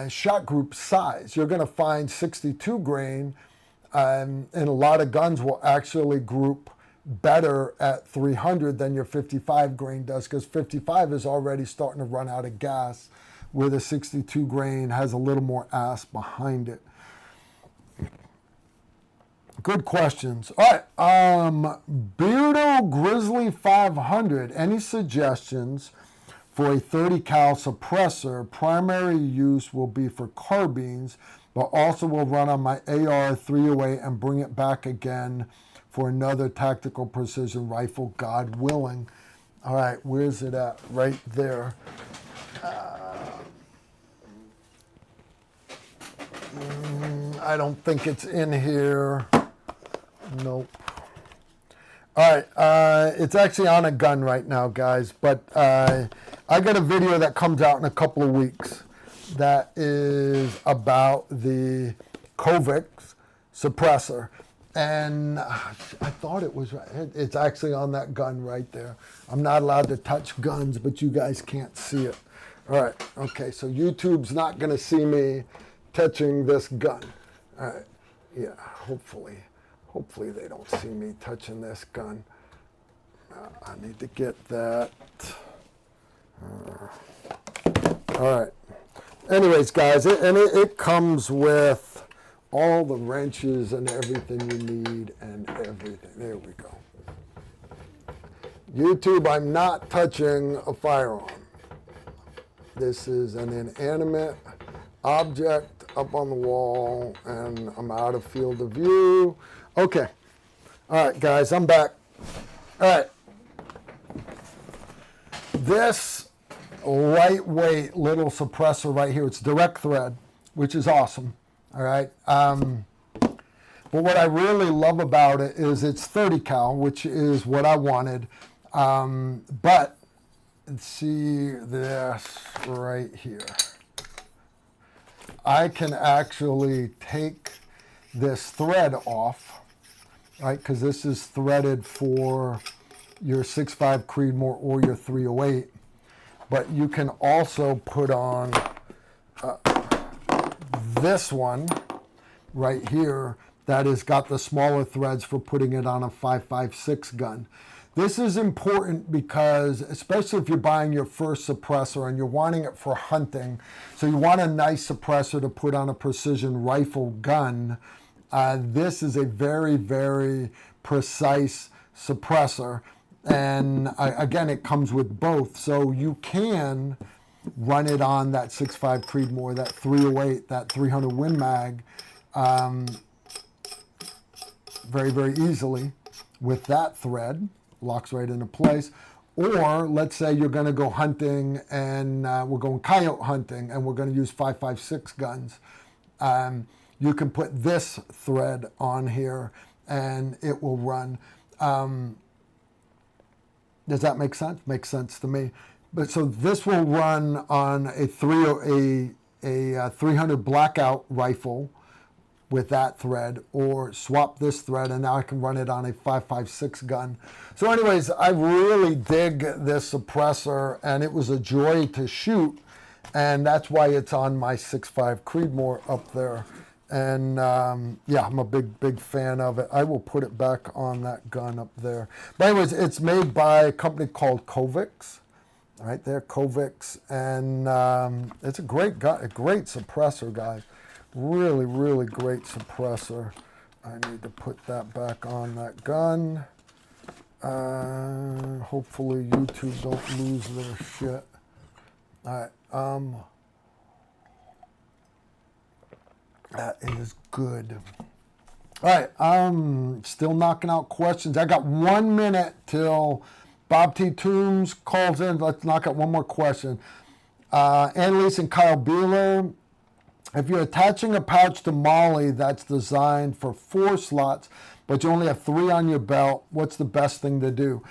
shot group size. You're going to find 62 grain, and a lot of guns will actually group better at 300 than your 55 grain does, because 55 is already starting to run out of gas, where the 62 grain has a little more ass behind it. Good questions. All right, Beardo Grizzly 500. Any suggestions for a 30 cal suppressor? Primary use will be for carbines, but also will run on my AR 308 and bring it back again for another tactical precision rifle, God willing. All right, where's it at? Right there. I don't think it's in here. Nope. All right, it's actually on a gun right now, guys, but I got a video that comes out in a couple of weeks that is about the Kovic suppressor. And I thought it was right. It's actually on that gun right there. I'm not allowed to touch guns, but you guys can't see it. All right, okay, so YouTube's not gonna see me touching this gun. All right, yeah, hopefully they don't see me touching this gun. I need to get that. All right. Anyways, guys, it comes with all the wrenches and everything you need and everything. There we go. YouTube, I'm not touching a firearm. This is an inanimate object up on the wall, and I'm out of field of view. Okay. All right, guys, I'm back. All right. This lightweight little suppressor right here, it's direct thread, which is awesome. All right. But what I really love about it is it's 30 cal, which is what I wanted. But see this right here. I can actually take this thread off, right? Because this is threaded for your 6.5 Creedmoor or your 308. But you can also put on this one right here that has got the smaller threads for putting it on a 5.56 gun. This is important because, especially if you're buying your first suppressor and you're wanting it for hunting, so you want a nice suppressor to put on a precision rifle gun, this is a very, very precise suppressor. And again, it comes with both. So you can run it on that 6.5 Creedmoor, that 308, that 300 Win Mag, very, very easily with that thread. Locks right into place. Or let's say you're going to go hunting and we're going coyote hunting and we're going to use 5.56 guns. You can put this thread on here and it will run. Does that make sense? Makes sense to me. But so this will run on a 300 blackout rifle with that thread, or swap this thread and now I can run it on a 5.56 gun. So anyways, I really dig this suppressor and it was a joy to shoot, and that's why it's on my 6.5 Creedmoor up there. And yeah, I'm a big fan of it. I will put it back on that gun up there. But anyways, it's made by a company called Covix. Right there, Covix. And it's a great gun, a great suppressor, guys. Really, really great suppressor. I need to put that back on that gun. Hopefully YouTube don't lose their shit. All right. That is good. All right. Still knocking out questions. I got 1 minute till Bob T. Toombs calls in. Let's knock out one more question. Annalise and Kyle Beeler. If you're attaching a pouch to Molly that's designed for 4 slots, but you only have 3 on your belt, what's the best thing to do?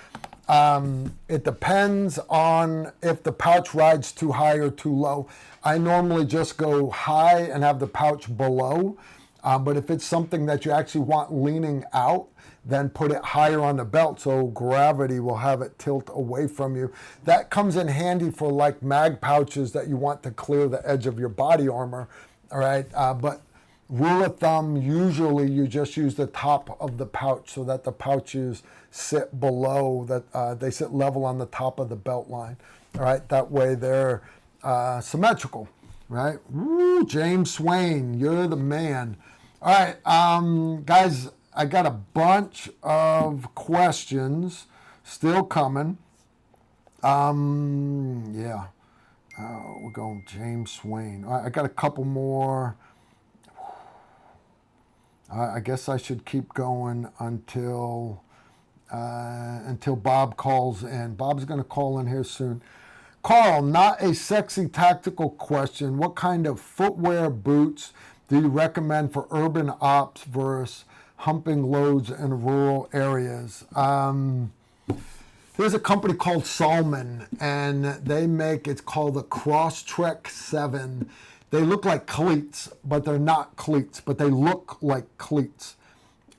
It depends on if the pouch rides too high or too low. I normally just go high and have the pouch below. But if it's something that you actually want leaning out, then put it higher on the belt so gravity will have it tilt away from you. That comes in handy for like mag pouches that you want to clear the edge of your body armor. All right, but rule of thumb, usually you just use the top of the pouch so that the pouches sit below, that they sit level on the top of the belt line. All right, that way they're symmetrical, right? Woo, James Swain, you're the man. All right, guys, I got a bunch of questions still coming. Yeah. We're going James Swain. All right, I got a couple more. I guess I should keep going until Bob calls in. Bob's going to call in here soon. Carl, not a sexy tactical question. What kind of footwear, boots do you recommend for urban ops versus humping loads in rural areas? There's a company called Salmon, and they make, it's called the Crosstrek 7. They look like cleats, but they're not cleats, but they look like cleats.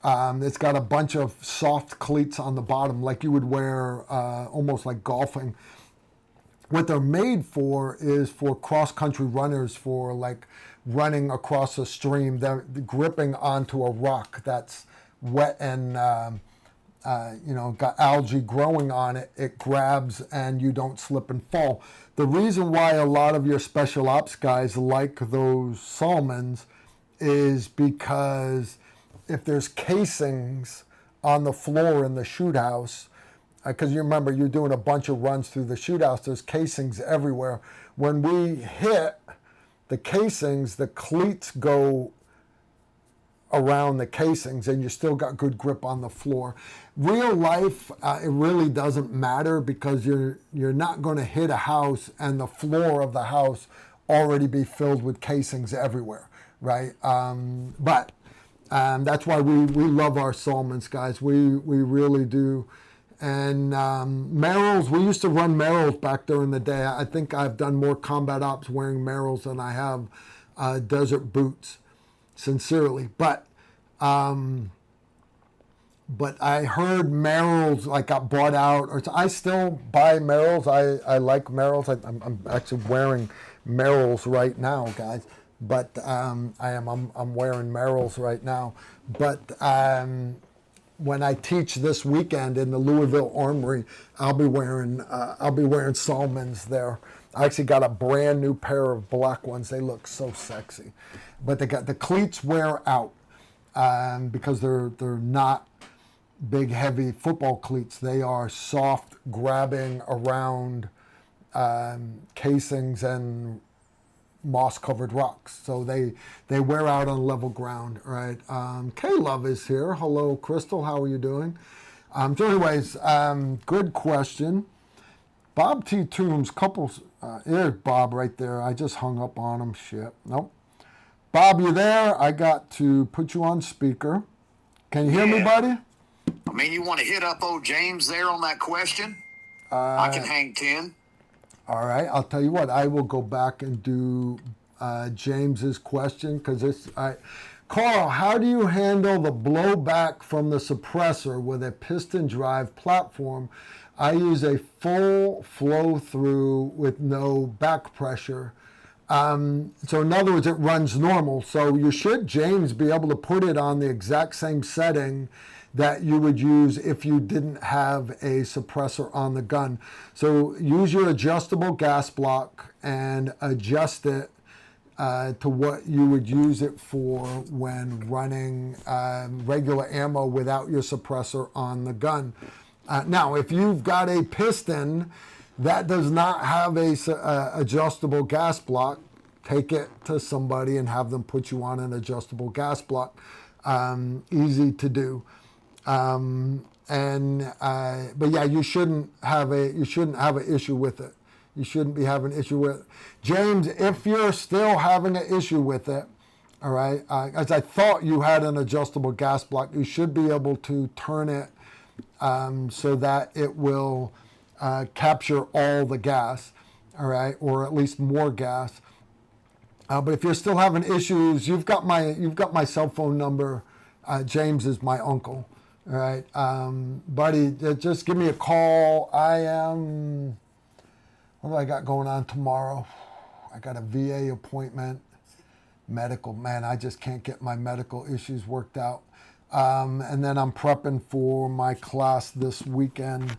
It's got a bunch of soft cleats on the bottom, like you would wear almost like golfing. What they're made for is for cross-country runners, for like running across a stream. They're gripping onto a rock that's wet and got algae growing on it. It grabs and you don't slip and fall. The reason why a lot of your special ops guys like those Salmons is because if there's casings on the floor in the shoot house, because you remember you're doing a bunch of runs through the shoot house, there's casings everywhere. When we hit the casings, the cleats go around the casings and you still got good grip on the floor. Real life, it really doesn't matter because you're not going to hit a house and the floor of the house already be filled with casings everywhere, right? But that's why we love our Salmons, guys. We really do. And Merrills, we used to run Merrills back during the day. I think I've done more combat ops wearing Merrills than I have desert boots, sincerely. But I heard Merrills like got bought out. Or I still buy Merrills. I like Merrills. I'm actually wearing Merrills right now, guys. But I'm wearing Merrills right now. But when I teach this weekend in the Louisville Armory, I'll be wearing Salmons there. I actually got a brand new pair of black ones. They look so sexy, but they got the cleats wear out because they're not big heavy football cleats. They are soft grabbing around casings and moss covered rocks, so they wear out on level ground, right? K-Love is here. Hello, Crystal, how are you doing? So anyways, good question. Bob T. Toombs, couples, there's Bob right there. I just hung up on him. Shit, nope. Bob, you there? I got to put you on speaker. Can you hear me, buddy? I mean, you want to hit up old James there on that question? I can hang 10. All right, I'll tell you what, I will go back and do James's question because it's, Carl, how do you handle the blowback from the suppressor with a piston drive platform? I use a full flow through with no back pressure. So in other words, it runs normal. So you should, James, be able to put it on the exact same setting that you would use if you didn't have a suppressor on the gun. So use your adjustable gas block and adjust it to what you would use it for when running regular ammo without your suppressor on the gun. Now, if you've got a piston that does not have a adjustable gas block, take it to somebody and have them put you on an adjustable gas block. Easy to do. But yeah, you shouldn't have an issue with it. You shouldn't be having an issue with it. James, if you're still having an issue with it, all right, as I thought you had an adjustable gas block, you should be able to turn it so that it will capture all the gas, all right, or at least more gas. But if you're still having issues, you've got my cell phone number. James is my uncle. All right, buddy, just give me a call. What do I got going on tomorrow? I got a VA appointment, medical. Man, I just can't get my medical issues worked out. And then I'm prepping for my class this weekend.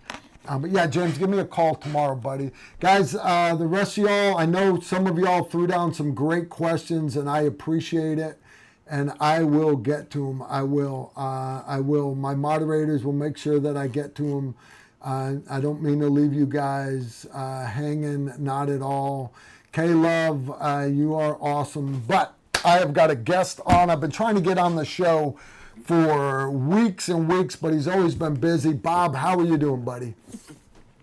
But yeah, James, give me a call tomorrow, buddy. Guys, the rest of y'all, I know some of y'all threw down some great questions, and I appreciate it. And I will get to them. I will. My moderators will make sure that I get to them. I don't mean to leave you guys hanging, not at all. K-Love, you are awesome. But I have got a guest on. I've been trying to get on the show for weeks and weeks, but he's always been busy. Bob, how are you doing, buddy?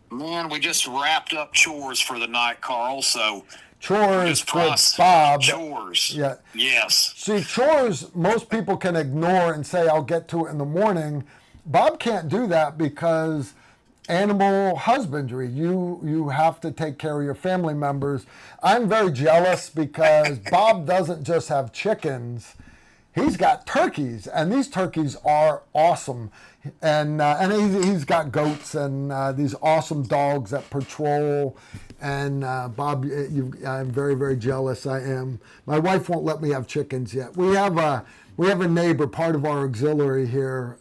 Man, we just wrapped up chores for the night, Carl, so... Chores with Bob. Chores. Yeah. Yes. See, chores, most people can ignore and say, I'll get to it in the morning. Bob can't do that because animal husbandry, you have to take care of your family members. I'm very jealous because Bob doesn't just have chickens. He's got turkeys, and these turkeys are awesome. And he's got goats and these awesome dogs that patrol. And Bob, I'm very, very jealous. I am. My wife won't let me have chickens yet. We have a neighbor, part of our auxiliary here.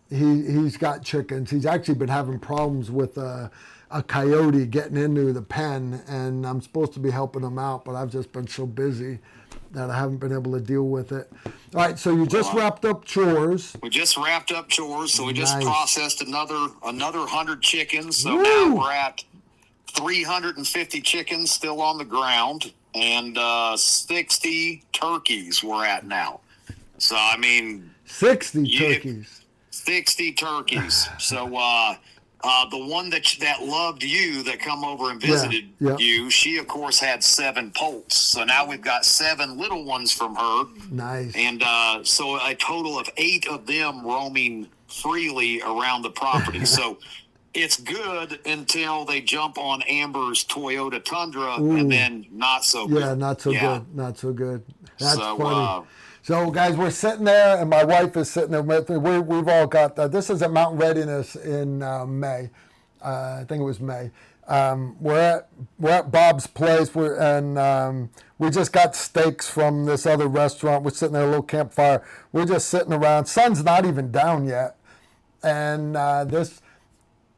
He's got chickens. He's actually been having problems with a coyote getting into the pen, and I'm supposed to be helping him out, but I've just been so busy that I haven't been able to deal with it. All right, so you just wrapped up chores. We just wrapped up chores, so we just processed another 100 chickens. So Woo! now we're at 350 chickens still on the ground. and 60 turkeys we're at now. So, I mean, 60 turkeys. 60 turkeys. So, the one that loved you, that come over and visited you, she, of course, had 7 poults. So now we've got 7 little ones from her. Nice. And so a total of 8 of them roaming freely around the property. So it's good until they jump on Amber's Toyota Tundra, and then not so good. Yeah, not so good. Not so good. That's So, funny. So, guys, we're sitting there, and my wife is sitting there with me. We've all got this is at Mountain Readiness in May. I think it was May. We're at Bob's place, and we just got steaks from this other restaurant. We're sitting there, a little campfire. We're just sitting around. Sun's not even down yet, and this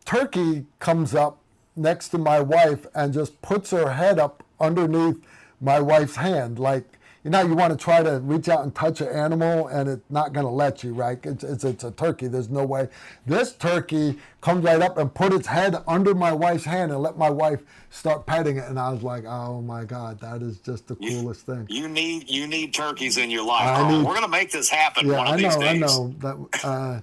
turkey comes up next to my wife and just puts her head up underneath my wife's hand, like, you want to try to reach out and touch an animal, and it's not going to let you, right? It's a turkey. There's no way. This turkey comes right up and put its head under my wife's hand and let my wife start petting it. And I was like, oh, my God, that is just the coolest thing. You need turkeys in your life, Carl. We're going to make this happen one of these days. I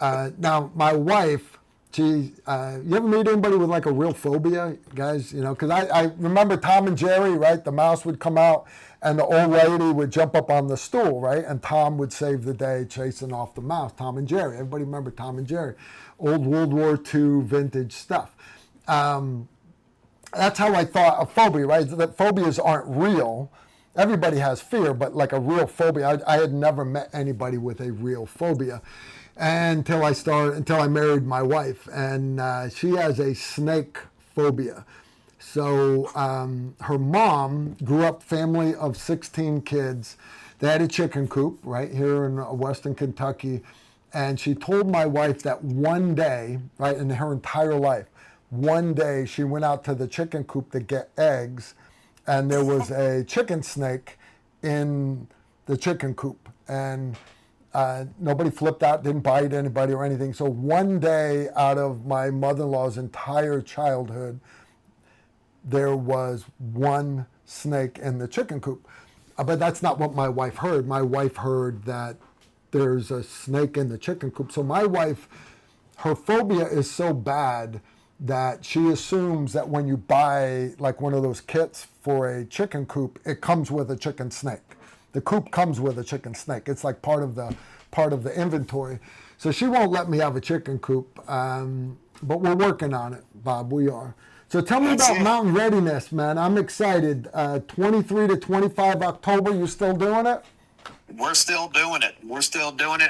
know. Now, my wife, you ever meet anybody with like a real phobia, guys? Because I remember Tom and Jerry, right? The mouse would come out, and the old lady would jump up on the stool, right? And Tom would save the day chasing off the mouse. Tom and Jerry. Everybody remember Tom and Jerry. Old World War II vintage stuff. That's how I thought of phobia, right? That phobias aren't real. Everybody has fear, but like a real phobia, I had never met anybody with a real phobia until I married my wife. And she has a snake phobia. So her mom grew up family of 16 kids. They had a chicken coop right here in Western Kentucky. And she told my wife that one day, right, in her entire life, one day she went out to the chicken coop to get eggs, and there was a chicken snake in the chicken coop. And nobody flipped out, didn't bite anybody or anything. So one day out of my mother-in-law's entire childhood, there was one snake in the chicken coop. But that's not what my wife heard. My wife heard that there's a snake in the chicken coop. So my wife, her phobia is so bad that she assumes that when you buy like one of those kits for a chicken coop, it comes with a chicken snake. The coop comes with a chicken snake. It's like part of the inventory. So she won't let me have a chicken coop, but we're working on it, Bob. We are. So tell me about Mountain Readiness, man. I'm excited. 23 to 25 October, you still doing it? We're still doing it.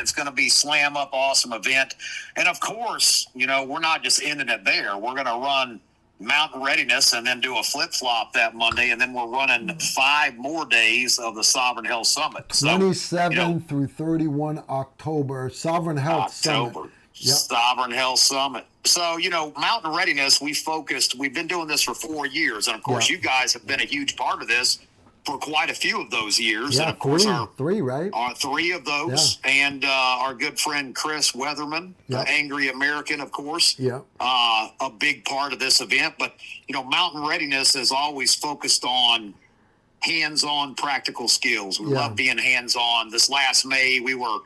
It's going to be slam up awesome event. And of course, we're not just ending it there. We're going to run Mountain Readiness and then do a flip-flop that Monday, and then we're running 5 more days of the Sovereign Health Summit. 27 through 31 October, Sovereign Health Summit. Yep. Sovereign Health Summit. So, Mountain Readiness, we've been doing this for 4 years. And, of course, you guys have been a huge part of this for quite a few of those years. Yeah, and, of course, three, right? 3 of those. Yeah. And our good friend Chris Weatherman, the Angry American, of course, a big part of this event. But, Mountain Readiness is always focused on hands-on practical skills. We love being hands-on. This last May, we were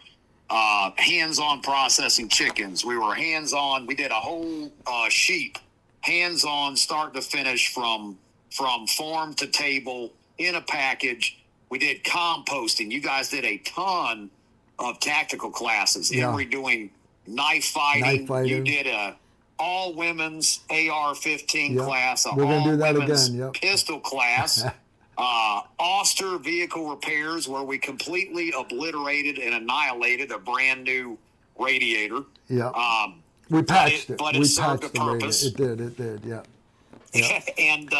hands-on processing chickens. We were hands-on. We did a whole sheep, hands-on start to finish from farm to table in a package. We did composting. You guys did a ton of tactical classes. Emery doing knife fighting. You did a all women's AR-15 class. We're going to do that again. Yep. Pistol class. Oster vehicle repairs, where we completely obliterated and annihilated a brand new radiator. Yeah. We patched it. But it served a purpose. It did. Yeah. And,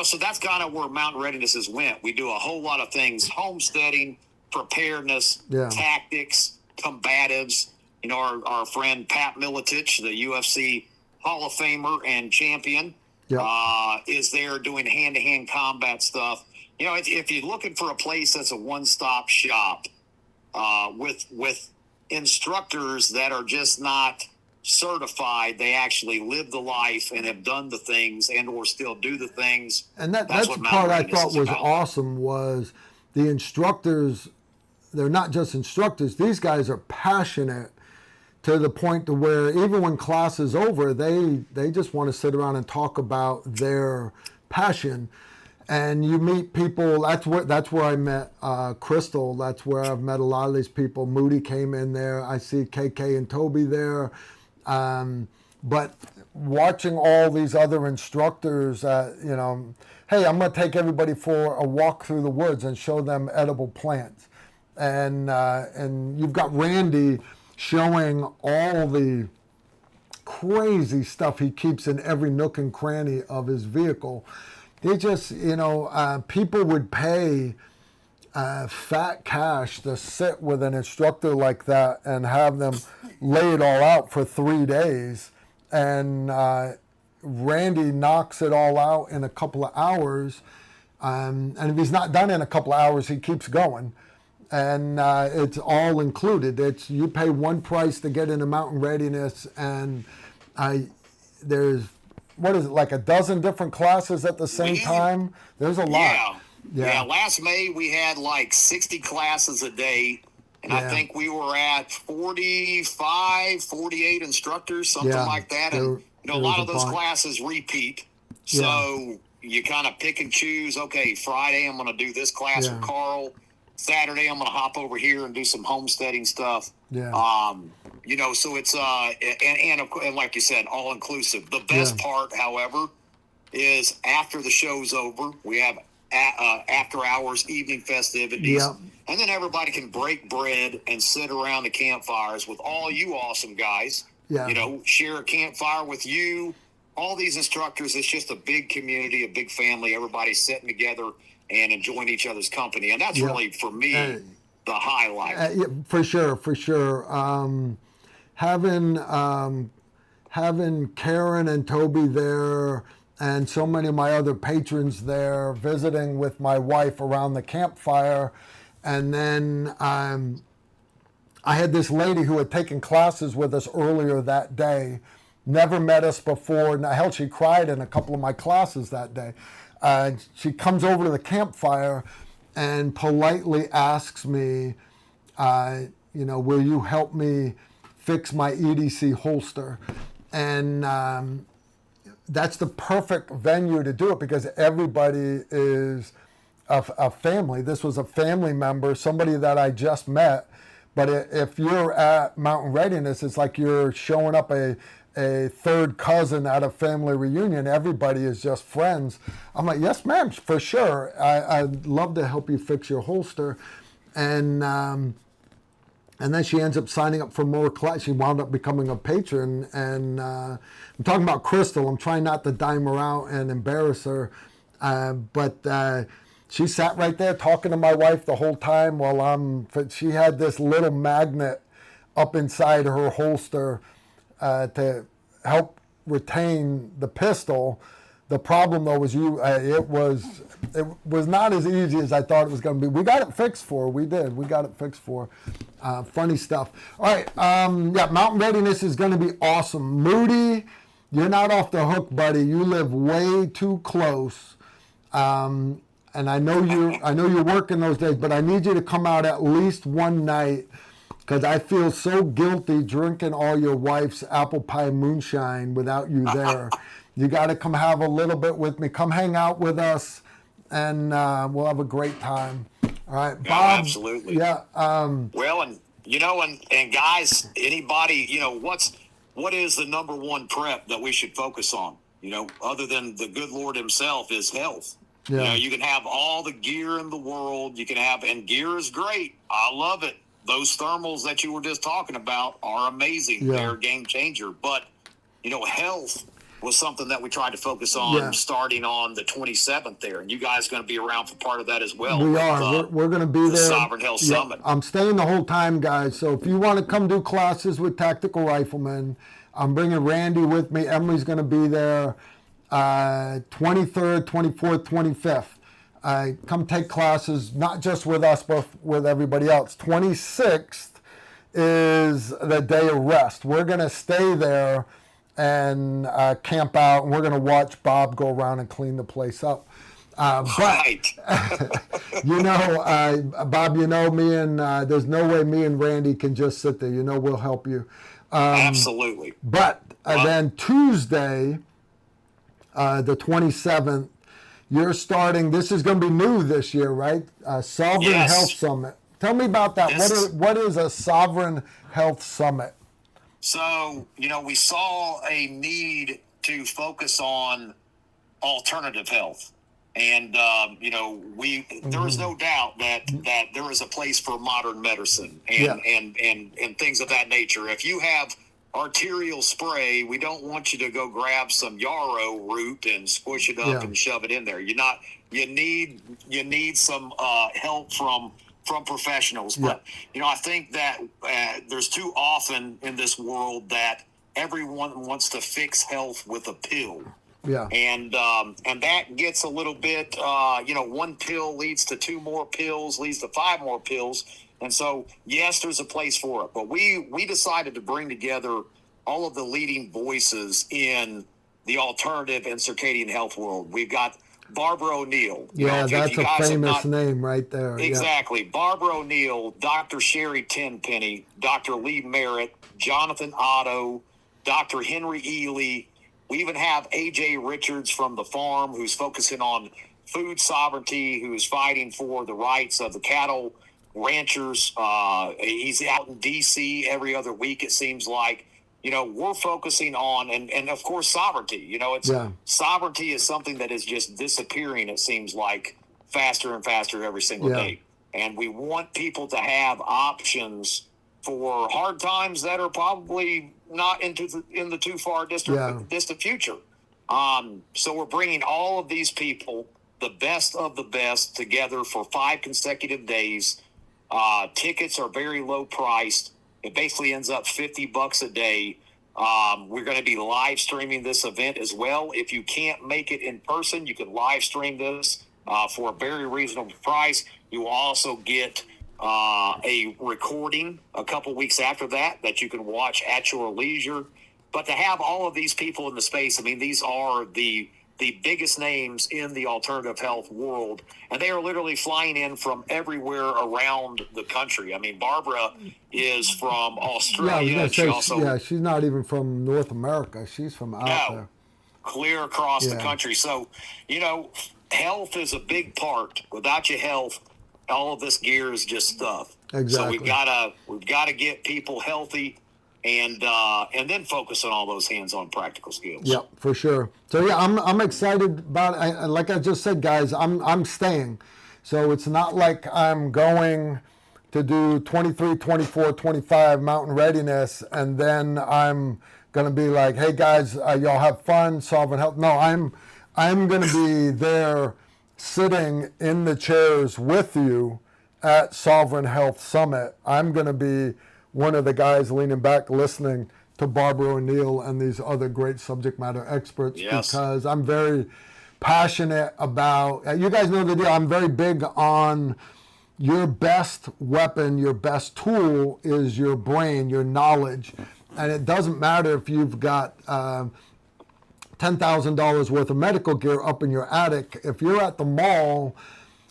so that's kind of where Mountain Readiness has went. We do a whole lot of things: homesteading, preparedness, tactics, combatives. Our friend Pat Miletich, the UFC Hall of Famer and champion, is there doing hand-to-hand combat stuff. If you're looking for a place that's a one-stop shop with instructors that are just not certified they actually live the life and have done the things and or still do the things. And that's the part I thought was awesome was the instructors. They're not just instructors. These guys are passionate to the point to where even when class is over, they just want to sit around and talk about their passion. And you meet people. That's where I met Crystal. That's where I've met a lot of these people. Moody came in there. I see KK and Toby there. But watching all these other instructors, hey, I'm going to take everybody for a walk through the woods and show them edible plants. And you've got Randy showing all the crazy stuff he keeps in every nook and cranny of his vehicle. They just, people would pay fat cash to sit with an instructor like that and have them lay it all out for 3 days. And Randy knocks it all out in a couple of hours. And if he's not done in a couple of hours, he keeps going. And it's all included. You pay one price to get into mountain readiness, and there's, what is it, like a dozen different classes at the same time? There's a lot. Yeah. Last May we had like 60 classes a day, and I think we were at 45, 48 instructors, something like that. And a lot of those classes repeat. So you kind of pick and choose. Okay, Friday I'm going to do this class with Carl. Saturday I'm going to hop over here and do some homesteading stuff. So it's and like you said, all inclusive. The best part, however, is after the show's over, we have after hours evening festivities, and then everybody can break bread and sit around the campfires with all you awesome guys. Share a campfire with you. All these instructors, it's just a big community, a big family. Everybody's sitting together and enjoying each other's company, and that's really, for me, the highlight. For sure. Having Karen and Toby there, and so many of my other patrons there, visiting with my wife around the campfire, and then I had this lady who had taken classes with us earlier that day, never met us before. Now, hell, she cried in a couple of my classes that day. She comes over to the campfire and politely asks me, will you help me fix my EDC holster? And that's the perfect venue to do it because everybody is a family. This was a family member, somebody that I just met. But if you're at Mountain Readiness, it's like you're showing up a third cousin at a family reunion. Everybody is just friends. I'm like, yes, ma'am, for sure. I'd love to help you fix your holster. And then she ends up signing up for more classes. She wound up becoming a patron. And I'm talking about Crystal. I'm trying not to dime her out and embarrass her. But she sat right there talking to my wife the whole time while she had this little magnet up inside her holster to help retain the pistol. The problem though was it was not as easy as I thought it was going to be. We got it fixed for her. We did. We got it fixed for her. Funny stuff. All right. Mountain Readiness is going to be awesome. Moody, you're not off the hook, buddy. You live way too close. And I know you're working those days, but I need you to come out at least one night, because I feel so guilty drinking all your wife's apple pie moonshine without you there. You got to come have a little bit with me. Come hang out with us, and we'll have a great time. All right, Bob. Absolutely. Yeah. Well, and guys, anybody, what is the number one prep that we should focus on? Other than the good Lord Himself, is health. Yeah. You can have all the gear in the world. You can have, and gear is great. I love it. Those thermals that you were just talking about are amazing. Yeah. They're a game changer. But, health was something that we tried to focus on starting on the 27th there. And you guys are going to be around for part of that as well. We are. We're going to be there. Sovereign Health Summit. I'm staying the whole time, guys. So if you want to come do classes with Tactical Riflemen, I'm bringing Randy with me. Emily's going to be there 23rd, 24th, 25th. Come take classes, not just with us, but with everybody else. 26th is the day of rest. We're going to stay there and camp out, and we're going to watch Bob go around and clean the place up. Right. You know, Bob, you know, there's no way me and Randy can just sit there. You know, we'll help you. Absolutely. But then Tuesday, the 27th, you're starting, this is going to be new this year, right? Sovereign Health Summit. Tell me about that. What is a Sovereign Health Summit? So, you know, we saw a need to focus on alternative health. And, you know, there is no doubt that there is a place for modern medicine and things of that nature. If you have arterial spray, we don't want you to go grab some yarrow root and squish it up and shove it in there. You need some help from professionals. But, you know, I think that there's too often in this world that everyone wants to fix health with a pill. Yeah. And that gets a little bit, you know, one pill leads to 2 more pills, leads to 5 more pills. And so, yes, there's a place for it. But we decided to bring together all of the leading voices in the alternative and circadian health world. We've got Barbara O'Neill. That's a famous name right there. Exactly. Yeah. Barbara O'Neill, Dr. Sherry Tenpenny, Dr. Lee Merritt, Jonathan Otto, Dr. Henry Ely. We even have A.J. Richards from The Farm, who's focusing on food sovereignty, who is fighting for the rights of the cattle ranchers. He's out in D.C. every other week, it seems like. You know, we're focusing on, and of course, sovereignty. You know, sovereignty is something that is just disappearing, it seems like, faster and faster every single day. And we want people to have options for hard times that are probably not in the too far distant future. So we're bringing all of these people, the best of the best, together for 5 consecutive days. Tickets are very low priced. It basically ends up $50 a day. We're going to be live streaming this event as well. If you can't make it in person, you can live stream this for a very reasonable price. You will also get a recording a couple weeks after that you can watch at your leisure. But to have all of these people in the space, I mean, these are the biggest names in the alternative health world, and they are literally flying in from everywhere around the country. I mean, Barbara is from Australia. She's not even from North America. She's from out there. Clear across the country. So, you know, health is a big part. Without your health, all of this gear is just stuff. Exactly. So we've gotta get people healthy, and then focus on all those hands-on practical skills. Yep, for sure. So I'm excited about it. Like I just said, guys, I'm staying. So it's not like I'm going to do 23, 24, 25 mountain readiness, and then I'm gonna be like, hey guys, y'all have fun, Sovereign Health. No, I'm gonna be there sitting in the chairs with you at Sovereign Health Summit. I'm gonna be one of the guys leaning back listening to Barbara O'Neill and these other great subject matter experts, because I'm very passionate about, you guys know the deal, I'm very big on your best weapon, your best tool is your brain, your knowledge. And it doesn't matter if you've got $10,000 worth of medical gear up in your attic. If you're at the mall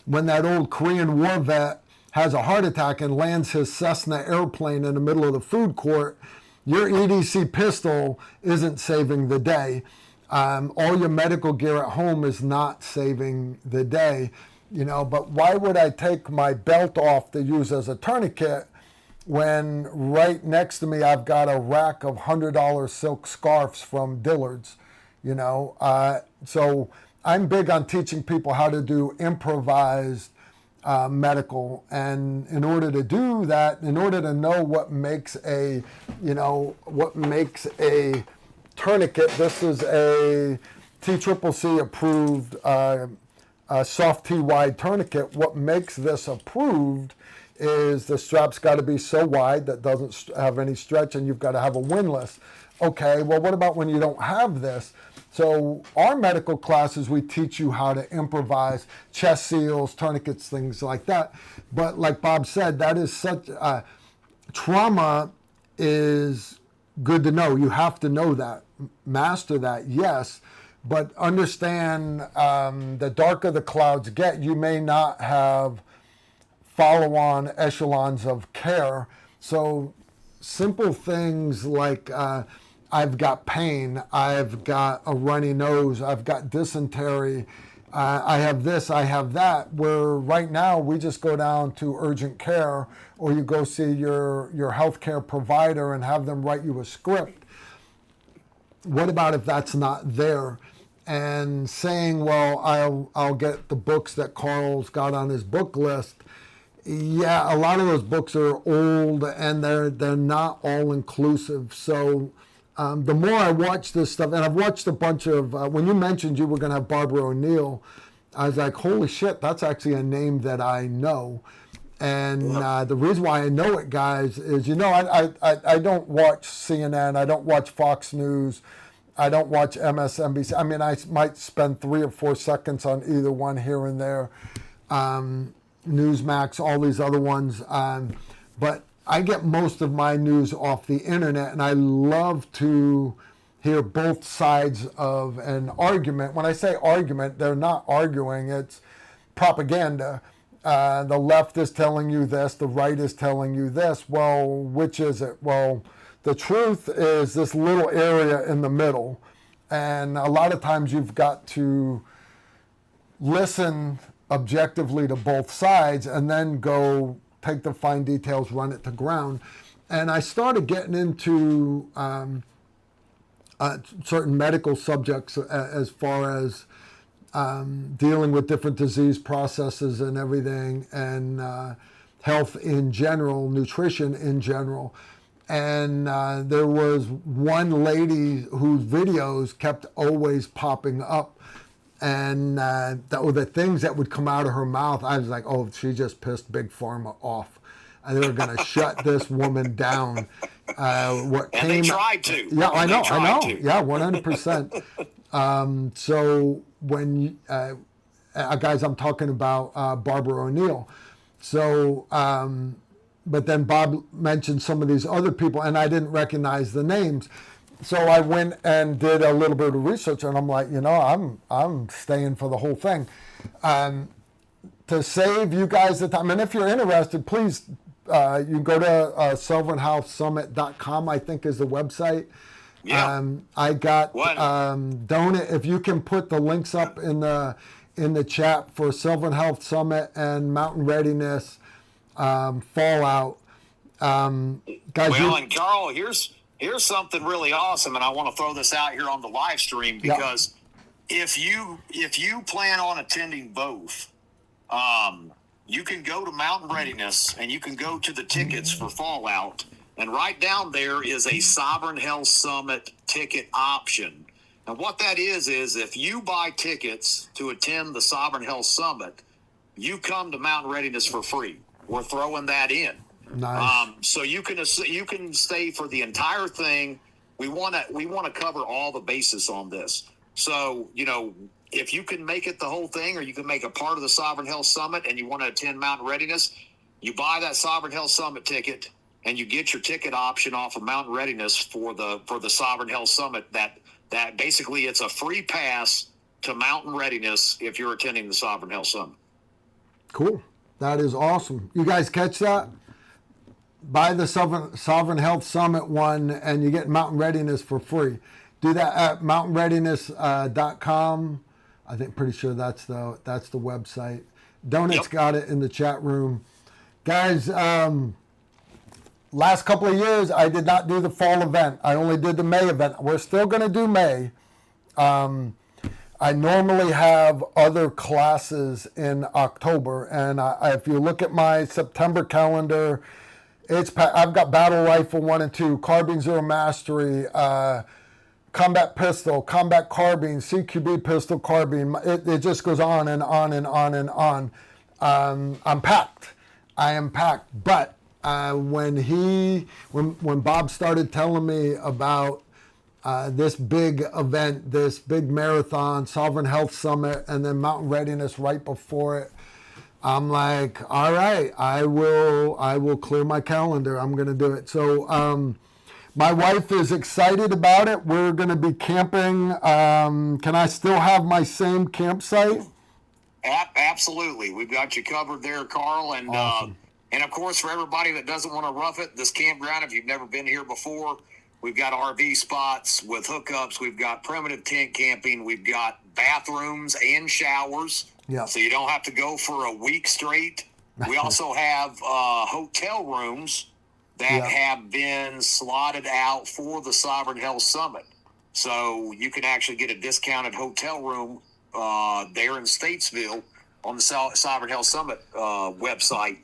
when that old Korean War vet has a heart attack and lands his Cessna airplane in the middle of the food court, your EDC pistol isn't saving the day. All your medical gear at home is not saving the day. You know, but why would I take my belt off to use as a tourniquet when right next to me I've got a rack of $100 silk scarves from Dillard's? You know, so I'm big on teaching people how to do improvised medical, and in order to do that, in order to know what makes a tourniquet, this is a TCCC approved soft T-wide tourniquet. What makes this approved is the strap's got to be so wide that doesn't have any stretch, and you've got to have a windlass. Okay, well, what about when you don't have this? So our medical classes, we teach you how to improvise chest seals, tourniquets, things like that. But like Bob said, that is such trauma is good to know. You have to know that, master that, yes, but understand the darker the clouds get, you may not have follow-on echelons of care. So simple things like I've got pain, I've got a runny nose, I've got dysentery, I have this, I have that, where right now we just go down to urgent care or you go see your healthcare provider and have them write you a script. What about if that's not there? And saying, well, I'll get the books that Carl's got on his book list. Yeah, a lot of those books are old and they're not all inclusive. So the more I watch this stuff, and I've watched a bunch of, when you mentioned you were going to have Barbara O'Neill, I was like, holy shit, that's actually a name that I know. And the reason why I know it, guys, is, I don't watch CNN, I don't watch Fox News, I don't watch MSNBC. I mean, I might spend 3 or 4 seconds on either one here and there. Newsmax, all these other ones. But I get most of my news off the internet, and I love to hear both sides of an argument. When I say argument, they're not arguing, it's propaganda. The left is telling you this, the right is telling you this. Well, which is it? Well, the truth is this little area in the middle. And a lot of times you've got to listen objectively to both sides and then go take the fine details, run it to ground. And I started getting into certain medical subjects as far as dealing with different disease processes and everything, and health in general, nutrition in general. And there was one lady whose videos kept always popping up. And the things that would come out of her mouth, I was like, oh, she just pissed Big Pharma off. And they were going to shut this woman down. They tried to. Yeah, I know. Yeah, 100%. So when, guys, I'm talking about Barbara O'Neill. So, but then Bob mentioned some of these other people, and I didn't recognize the names. So I went and did a little bit of research, and I'm like, I'm staying for the whole thing. To save you guys the time, and if you're interested, please, you can go to SilverandHealthSummit.com, I think is the website. Yeah. I got donate. If you can put the links up in the chat for Silver and Health Summit and Mountain Readiness Fallout. Guys, and Carl, here's something really awesome, and I want to throw this out here on the live stream because if you plan on attending both, you can go to Mountain Readiness and you can go to the tickets for Fallout, and right down there is a Sovereign Health Summit ticket option. And what that is if you buy tickets to attend the Sovereign Health Summit, you come to Mountain Readiness for free. We're throwing that in. Nice. So you can stay for the entire thing. We want to cover all the bases on this. So if you can make it the whole thing, or you can make a part of the Sovereign Health Summit, and you want to attend Mountain Readiness, you buy that Sovereign Health Summit ticket, and you get your ticket option off of Mountain Readiness for the Sovereign Health Summit. That basically it's a free pass to Mountain Readiness if you're attending the Sovereign Health Summit. Cool. That is awesome. You guys catch that? Buy the Sovereign Health Summit one, and you get Mountain Readiness for free. Do that at mountainreadiness.com. I think pretty sure that's the website. Donut's got it in the chat room. Guys, last couple of years, I did not do the fall event. I only did the May event. We're still going to do May. I normally have other classes in October, and if you look at my September calendar, I've got Battle Rifle 1 and 2, Carbine Zero Mastery, Combat Pistol, Combat Carbine, CQB Pistol Carbine. It just goes on and on and on and on. I'm packed. I am packed. But when Bob started telling me about this big event, this big marathon, Sovereign Health Summit, and then Mountain Readiness right before it, I'm like, all right, I will clear my calendar. I'm going to do it. So my wife is excited about it. We're going to be camping. Can I still have my same campsite? Absolutely. We've got you covered there, Carl. And, awesome. And of course, for everybody that doesn't want to rough it, this campground, if you've never been here before, we've got RV spots with hookups. We've got primitive tent camping. We've got bathrooms and showers. Yeah. So you don't have to go for a week straight. We also have hotel rooms that have been slotted out for the Sovereign Health Summit. So you can actually get a discounted hotel room there in Statesville on the Sovereign Health Summit website.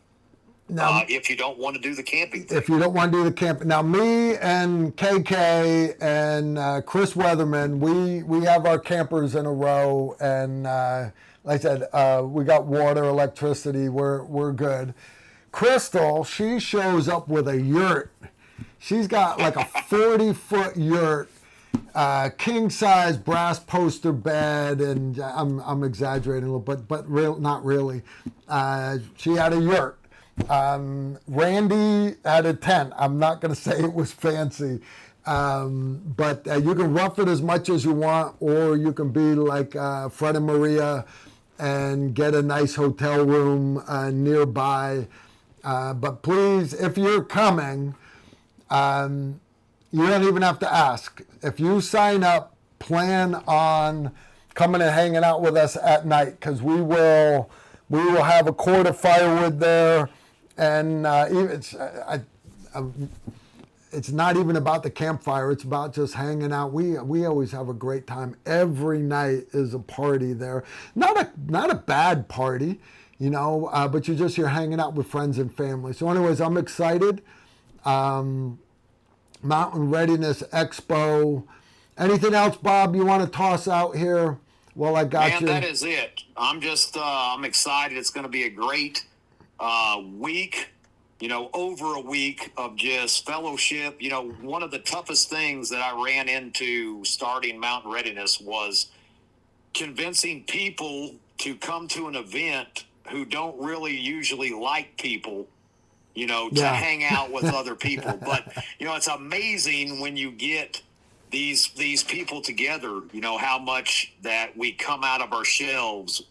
Now, if you don't want to do the camping thing. If you don't want to do the camping. Now, me and KK and Chris Weatherman, we have our campers in a row. And like I said, we got water, electricity. We're good. Crystal, she shows up with a yurt. She's got like a 40-foot yurt, king size brass poster bed, and I'm exaggerating a little, but not really. She had a yurt. Randy had a tent. I'm not going to say it was fancy, but you can rough it as much as you want, or you can be like Fred and Maria and get a nice hotel room nearby. But please, if you're coming, you don't even have to ask. If you sign up, plan on coming and hanging out with us at night, because we will have a quart of firewood there. And it's not even about the campfire. It's about just hanging out. We always have a great time. Every night is a party there. Not a bad party, but you're hanging out with friends and family. So anyways, I'm excited. Mountain Readiness Expo. Anything else, Bob, you want to toss out here? Well, I got you. Man, that is it. I'm just I'm excited. It's going to be a great week, over a week of just fellowship. One of the toughest things that I ran into starting Mountain Readiness was convincing people to come to an event who don't really usually like people, to hang out with other people. But, it's amazing when you get these people together, how much that we come out of our shells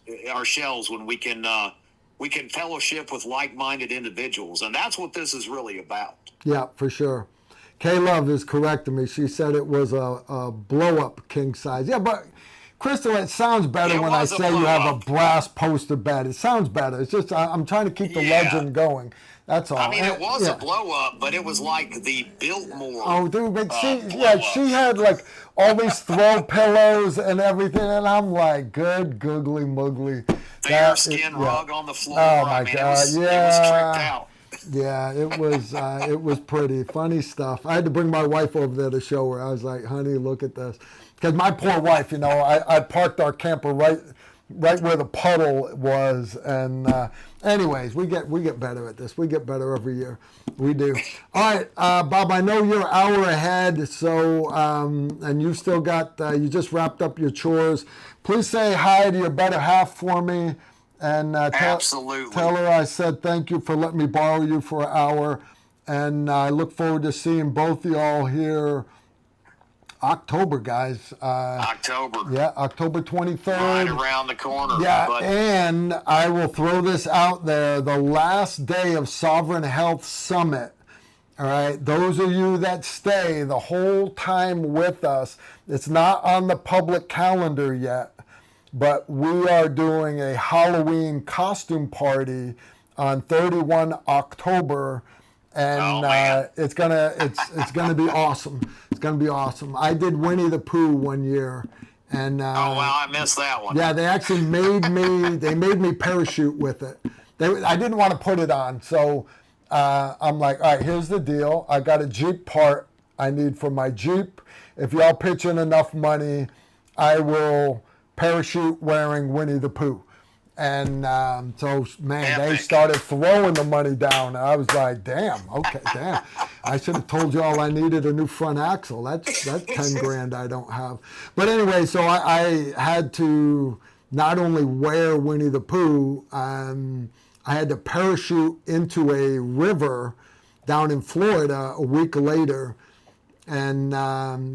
when we can fellowship with like-minded individuals. And that's what this is really about. Yeah, for sure. K-Love is correcting me. She said it was a blow-up king size. Yeah, but Crystal, it sounds better when I say you have a brass poster bed. It sounds better. It's just I'm trying to keep the legend going. That's all. I mean, it was a blow-up, but it was like the Biltmore. Oh, dude, but she had like all these throw pillows and everything, and I'm like, good googly moogly. Bear skin rug on the floor. Oh my God! It was tricked out. Yeah, it was pretty funny stuff. I had to bring my wife over there to show her. I was like, honey, look at this, because my poor wife, I parked our camper right where the puddle was, and anyways, we get better at this. We get better every year. We do. All right, Bob, I know you're an hour ahead, so and you still got you just wrapped up your chores. Please say hi to your better half for me, and absolutely tell her I said thank you for letting me borrow you for an hour, and I look forward to seeing both of y'all here October, guys. October. Yeah, October 23rd. Right around the corner. Yeah, and I will throw this out there. The last day of Sovereign Health Summit. All right, those of you that stay the whole time with us, it's not on the public calendar yet, but we are doing a Halloween costume party on 31 October. And it's gonna be awesome. It's gonna be awesome. I did Winnie the Pooh one year, and I missed that one. Yeah, they actually made me parachute with it. I didn't want to put it on, so I'm like, all right, here's the deal. I got a Jeep part I need for my Jeep. If y'all pitch in enough money, I will parachute wearing Winnie the Pooh. And so, man, Epic. They started throwing the money down. And I was like, damn. I should have told y'all I needed a new front axle. That's 10 grand I don't have. But anyway, so I had to not only wear Winnie the Pooh, I had to parachute into a river down in Florida a week later, and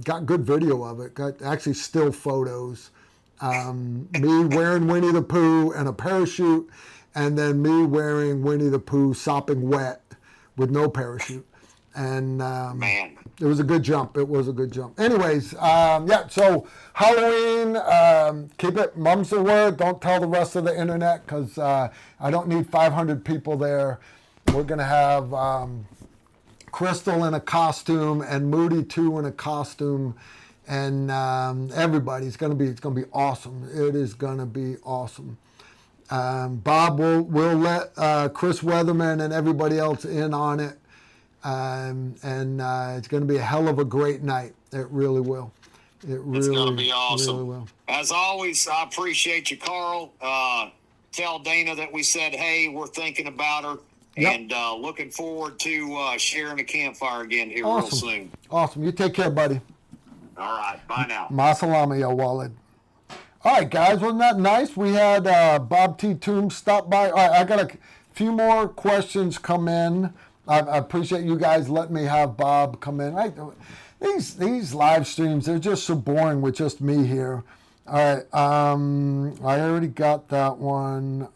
got good video of it. Got actually still photos. Me wearing Winnie the Pooh and a parachute, and then me wearing Winnie the Pooh sopping wet with no parachute. And Man, it was a good jump. It was a good jump. Anyways, yeah, so Halloween, keep it mum's the word. Don't tell the rest of the internet, because I don't need 500 people there. We're going to have Crystal in a costume and Moody too in a costume, and everybody's going to be, it's going to be awesome. It is going to be awesome. Bob will let Chris Weatherman and everybody else in on it. And it's going to be a hell of a great night. It really will. It's going to be awesome. Really will. As always, I appreciate you, Carl. Tell Dana that we said, hey, we're thinking about her. Yep. And looking forward to sharing a campfire again here real soon. Awesome. You take care, buddy. All right. Bye now. Ma salama, ya walid. All right, guys. Wasn't that nice? We had Bob T. Toombs stop by. All right, I got a few more questions come in. I appreciate you guys letting me have Bob come in. These live streams, they're just so boring with just me here. All right, I already got that one.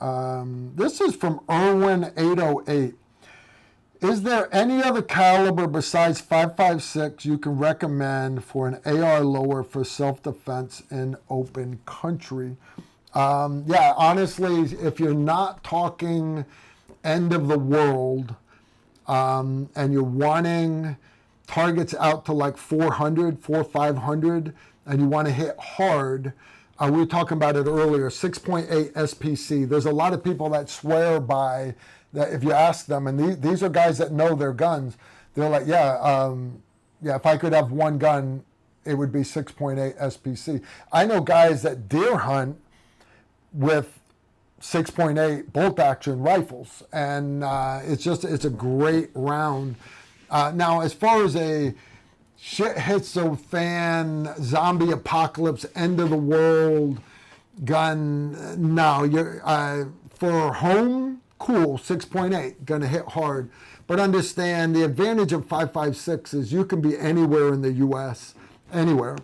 This is from Irwin808. Is there any other caliber besides 5.56 you can recommend for an AR lower for self-defense in open country? Yeah, honestly, if you're not talking end of the world, and you're wanting targets out to like 400, 500, and you want to hit hard, we were talking about it earlier, 6.8 SPC. There's a lot of people that swear by that. If you ask them, and these are guys that know their guns, they're like, yeah, if I could have one gun, it would be 6.8 SPC. I know guys that deer hunt with 6.8 bolt action rifles, and it's a great round. Now, as far as a shit hits the fan, zombie apocalypse, end of the world gun, no, you're for home, cool, 6.8, gonna hit hard. But understand the advantage of 5.56 is you can be anywhere in the U.S., anywhere.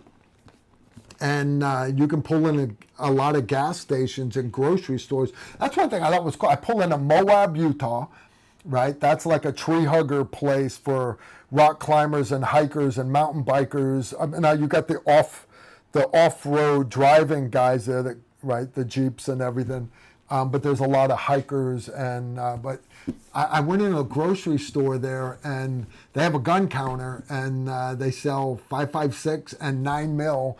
And you can pull in a lot of gas stations and grocery stores. That's one thing I thought was cool. I pull into Moab, Utah, right? That's like a tree hugger place for rock climbers and hikers and mountain bikers. Now you got the off-road driving guys there, that, right? The Jeeps and everything. But there's a lot of hikers. And but I went into a grocery store there, and they have a gun counter, and they sell 5.56 and 9mm.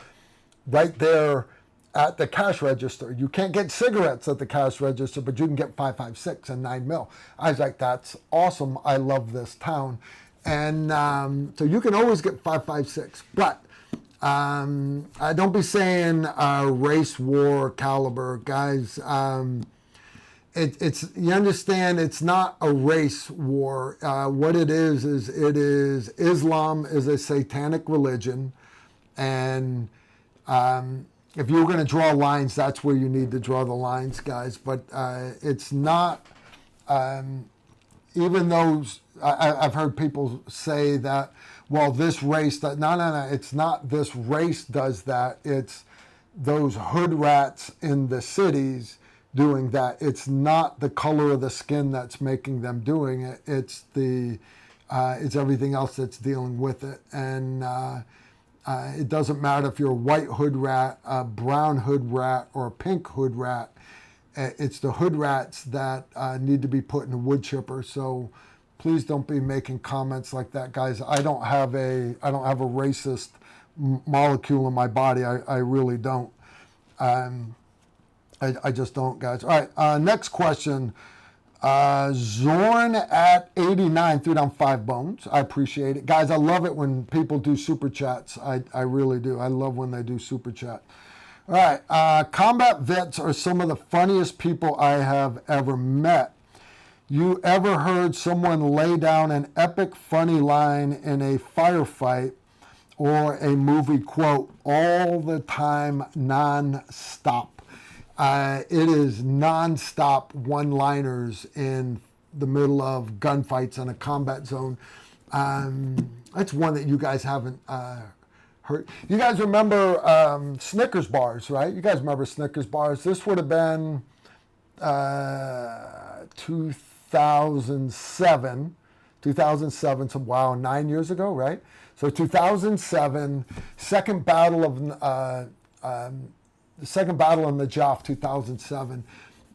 Right there at the cash register. You can't get cigarettes at the cash register, but you can get 5.56 and 9mm. I was like, that's awesome. I love this town. And so you can always get 5.56. But don't be saying race war caliber, guys. It's you understand, it's not a race war. What it is Islam is a satanic religion, and if you're going to draw lines, that's where you need to draw the lines, guys. But it's not, even those, I've heard people say that, well, this race, no, it's not this race does that. It's those hood rats in the cities doing that. It's not the color of the skin that's making them doing it. It's it's everything else that's dealing with it. And it doesn't matter if you're a white hood rat, a brown hood rat, or a pink hood rat. It's the hood rats that need to be put in a wood chipper. So please don't be making comments like that, guys. I don't have a racist molecule in my body. I really don't. I just don't, guys. All right, next question. Zorn at 89 threw down 5 bones. I appreciate it. Guys, I love it when people do super chats. I really do. I love when they do super chat. All right, combat vets are some of the funniest people I have ever met. You ever heard someone lay down an epic funny line in a firefight or a movie quote all the time, non-stop? It is nonstop one-liners in the middle of gunfights in a combat zone. That's one that you guys haven't heard. You guys remember Snickers bars, right? You guys remember Snickers bars. This would have been 2007, so wow, 9 years ago, right? So 2007, second battle of the second battle in the Najaf, 2007,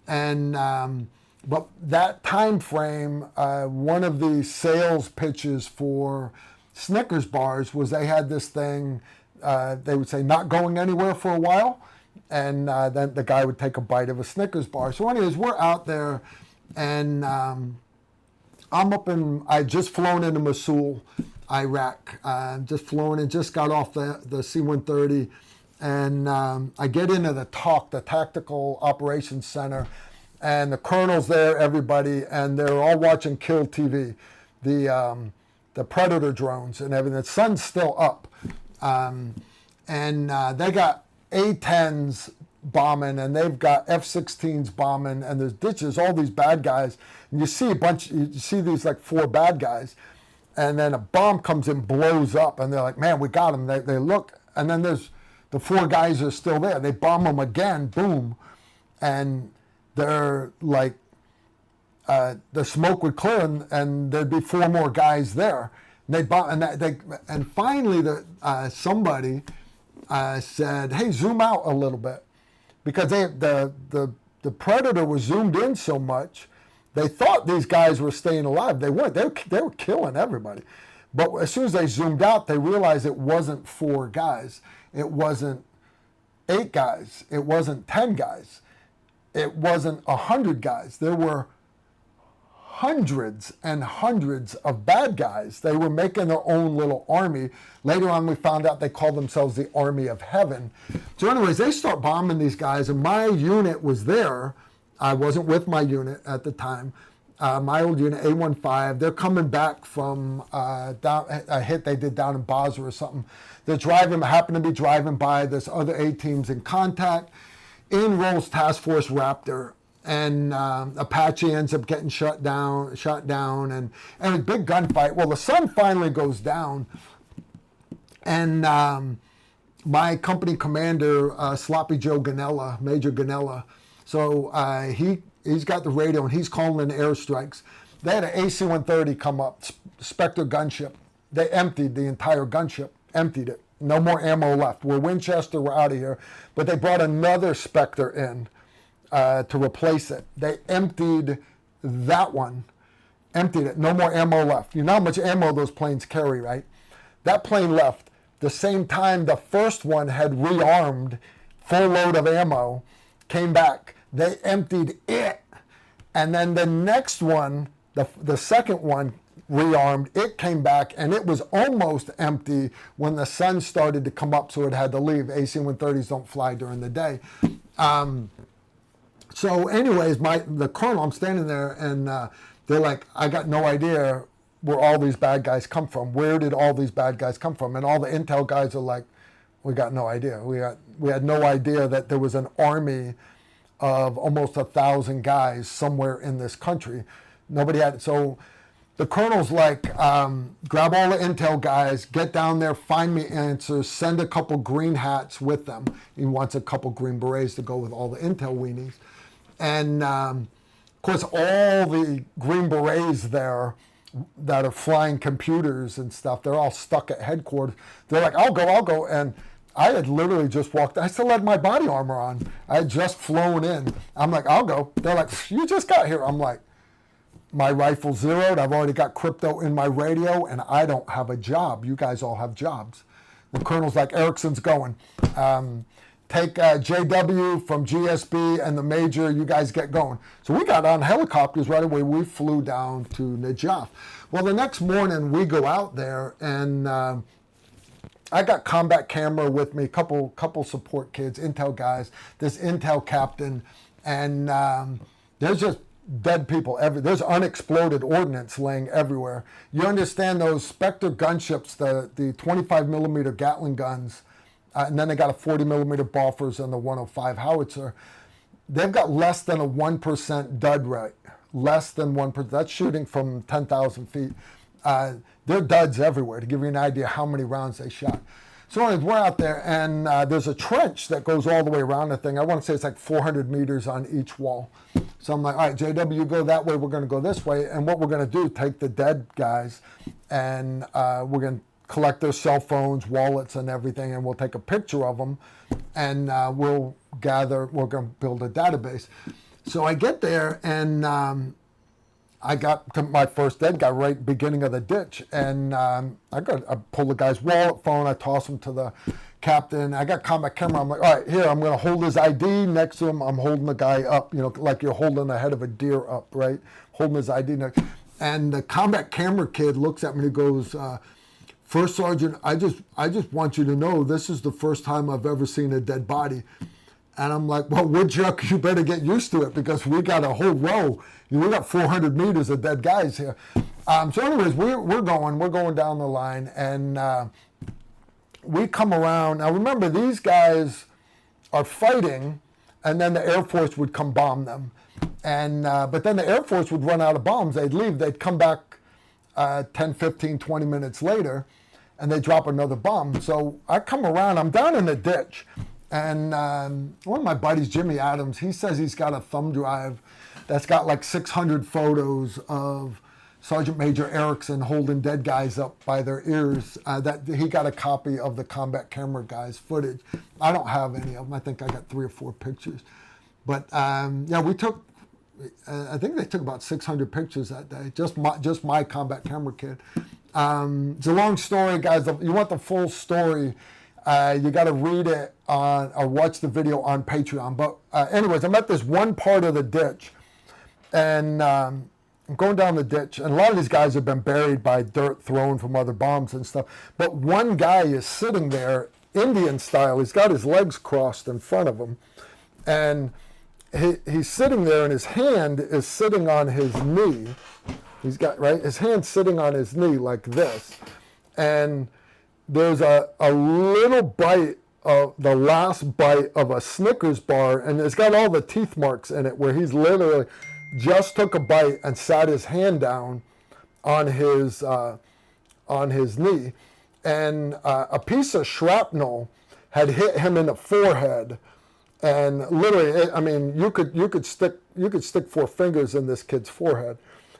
and but that time frame, one of the sales pitches for Snickers bars was they had this thing. They would say not going anywhere for a while, and then the guy would take a bite of a Snickers bar. So anyways, we're out there, and I'm up in, I just flown into Mosul, Iraq. Just flown and just got off the C-130, and I get into the Tactical Operations Center, and the colonel's there, everybody, and they're all watching Kill TV, the Predator drones and everything. The sun's still up, and they got A-10s bombing, and they've got F-16s bombing, and there's ditches, all these bad guys, and you see these like 4 bad guys, and then a bomb comes and blows up, and they're like, man, we got them. They look, and then there's the 4 guys are still there. They bomb them again, boom, and they're like, the smoke would clear, and there'd be 4 more guys there. And they bomb, and finally somebody said, "Hey, zoom out a little bit," because the Predator was zoomed in so much, they thought these guys were staying alive. They weren't. They were killing everybody. But as soon as they zoomed out, they realized it wasn't 4 guys. It wasn't 8 guys. It wasn't 10 guys. It wasn't 100 guys. There were hundreds and hundreds of bad guys. They were making their own little army. Later on, we found out they called themselves the Army of Heaven. So anyways, they start bombing these guys, and my unit was there. I wasn't with my unit at the time. My old unit, A15, they're coming back from a hit they did down in Basra or something. They're happen to be driving by. This other A-team's in contact. In rolls Task Force Raptor, and Apache ends up getting shot down, and a big gunfight. Well, the sun finally goes down, and my company commander, Sloppy Joe Ganella, Major Ganella, so he's got the radio, and he's calling in airstrikes. They had an AC-130 come up, Spectre gunship. They emptied the entire gunship, emptied it. No more ammo left. We're Winchester, we're out of here. But they brought another Spectre in to replace it. They emptied that one, emptied it. No more ammo left. You know how much ammo those planes carry, right? That plane left. The same time the first one had rearmed, full load of ammo, came back. They emptied it. And then the next one, the second one, rearmed, it came back, and it was almost empty when the sun started to come up, so it had to leave. AC-130s don't fly during the day. So anyways, the colonel, I'm standing there, and they're like, I got no idea where all these bad guys come from. Where did all these bad guys come from? And all the intel guys are like, we got no idea. We had no idea that there was an army of almost 1,000 guys somewhere in this country. Nobody had it. So the colonel's like, grab all the intel guys, get down there, find me answers, send a couple green hats with them. He wants a couple green berets to go with all the intel weenies. And of course, all the green berets there that are flying computers and stuff, they're all stuck at headquarters. They're like, I'll go. And I had literally just walked, I still had my body armor on. I had just flown in. I'm like, I'll go. They're like, you just got here. I'm like, my rifle's zeroed. I've already got crypto in my radio, and I don't have a job. You guys all have jobs. The colonel's like, Erickson's going. Take JW from GSB and the major, you guys get going. So we got on helicopters right away. We flew down to Najaf. Well, the next morning we go out there, and I got combat camera with me, couple support kids, intel guys, this intel captain, and there's just dead people there's unexploded ordnance laying everywhere. You understand those Spectre gunships, the 25 millimeter Gatling guns, and then they got a 40 millimeter Balfours and the 105 howitzer. they've got less than a 1% dud rate. Less than 1%. That's shooting from 10,000 feet. There are duds everywhere, to give you an idea how many rounds they shot. So anyways, we're out there, and there's a trench that goes all the way around the thing. I want to say it's like 400 meters on each wall. So I'm like, all right, JW, you go that way, we're going to go this way. And what we're going to do, take the dead guys, and we're going to collect their cell phones, wallets, and everything, and we'll take a picture of them, and we're going to build a database. So I get there, and I got to my first dead guy right beginning of the ditch, and I pull the guy's wallet, phone, I toss him to the captain. I got combat camera. I'm like, all right, here, I'm going to hold his ID next to him. I'm holding the guy up, like you're holding the head of a deer up, right? Holding his ID next. And the combat camera kid looks at me and he goes, First Sergeant, I just want you to know this is the first time I've ever seen a dead body. And I'm like, well, Woodchuck, you better get used to it because we got a whole row. We got 400 meters of dead guys here. So anyways, we're going down the line, and we come around. Now remember, these guys are fighting, and then the Air Force would come bomb them. And but then the Air Force would run out of bombs. They'd leave. They'd come back 10, 15, 20 minutes later, and they drop another bomb. So I come around. I'm down in the ditch. And one of my buddies, Jimmy Adams, he says he's got a thumb drive that's got like 600 photos of Sergeant Major Erickson holding dead guys up by their ears. That he got a copy of the combat camera guys' footage. I don't have any of them. I think I got 3 or 4 pictures. But yeah, we took, I think they took about 600 pictures that day. Just my combat camera kid. It's a long story, guys. You want the full story, you got to read it on or watch the video on Patreon. But anyways, I'm at this one part of the ditch, and I'm going down the ditch, and a lot of these guys have been buried by dirt thrown from other bombs and stuff. But one guy is sitting there, Indian style. He's got his legs crossed in front of him, and he's sitting there, and his hand is sitting on his knee. He's got his hand sitting on his knee like this, and there's a little bite of the last bite of a Snickers bar, and it's got all the teeth marks in it where he's literally just took a bite and sat his hand down on his knee, and a piece of shrapnel had hit him in the forehead, and literally, I mean, you could stick 4 fingers in this kid's forehead,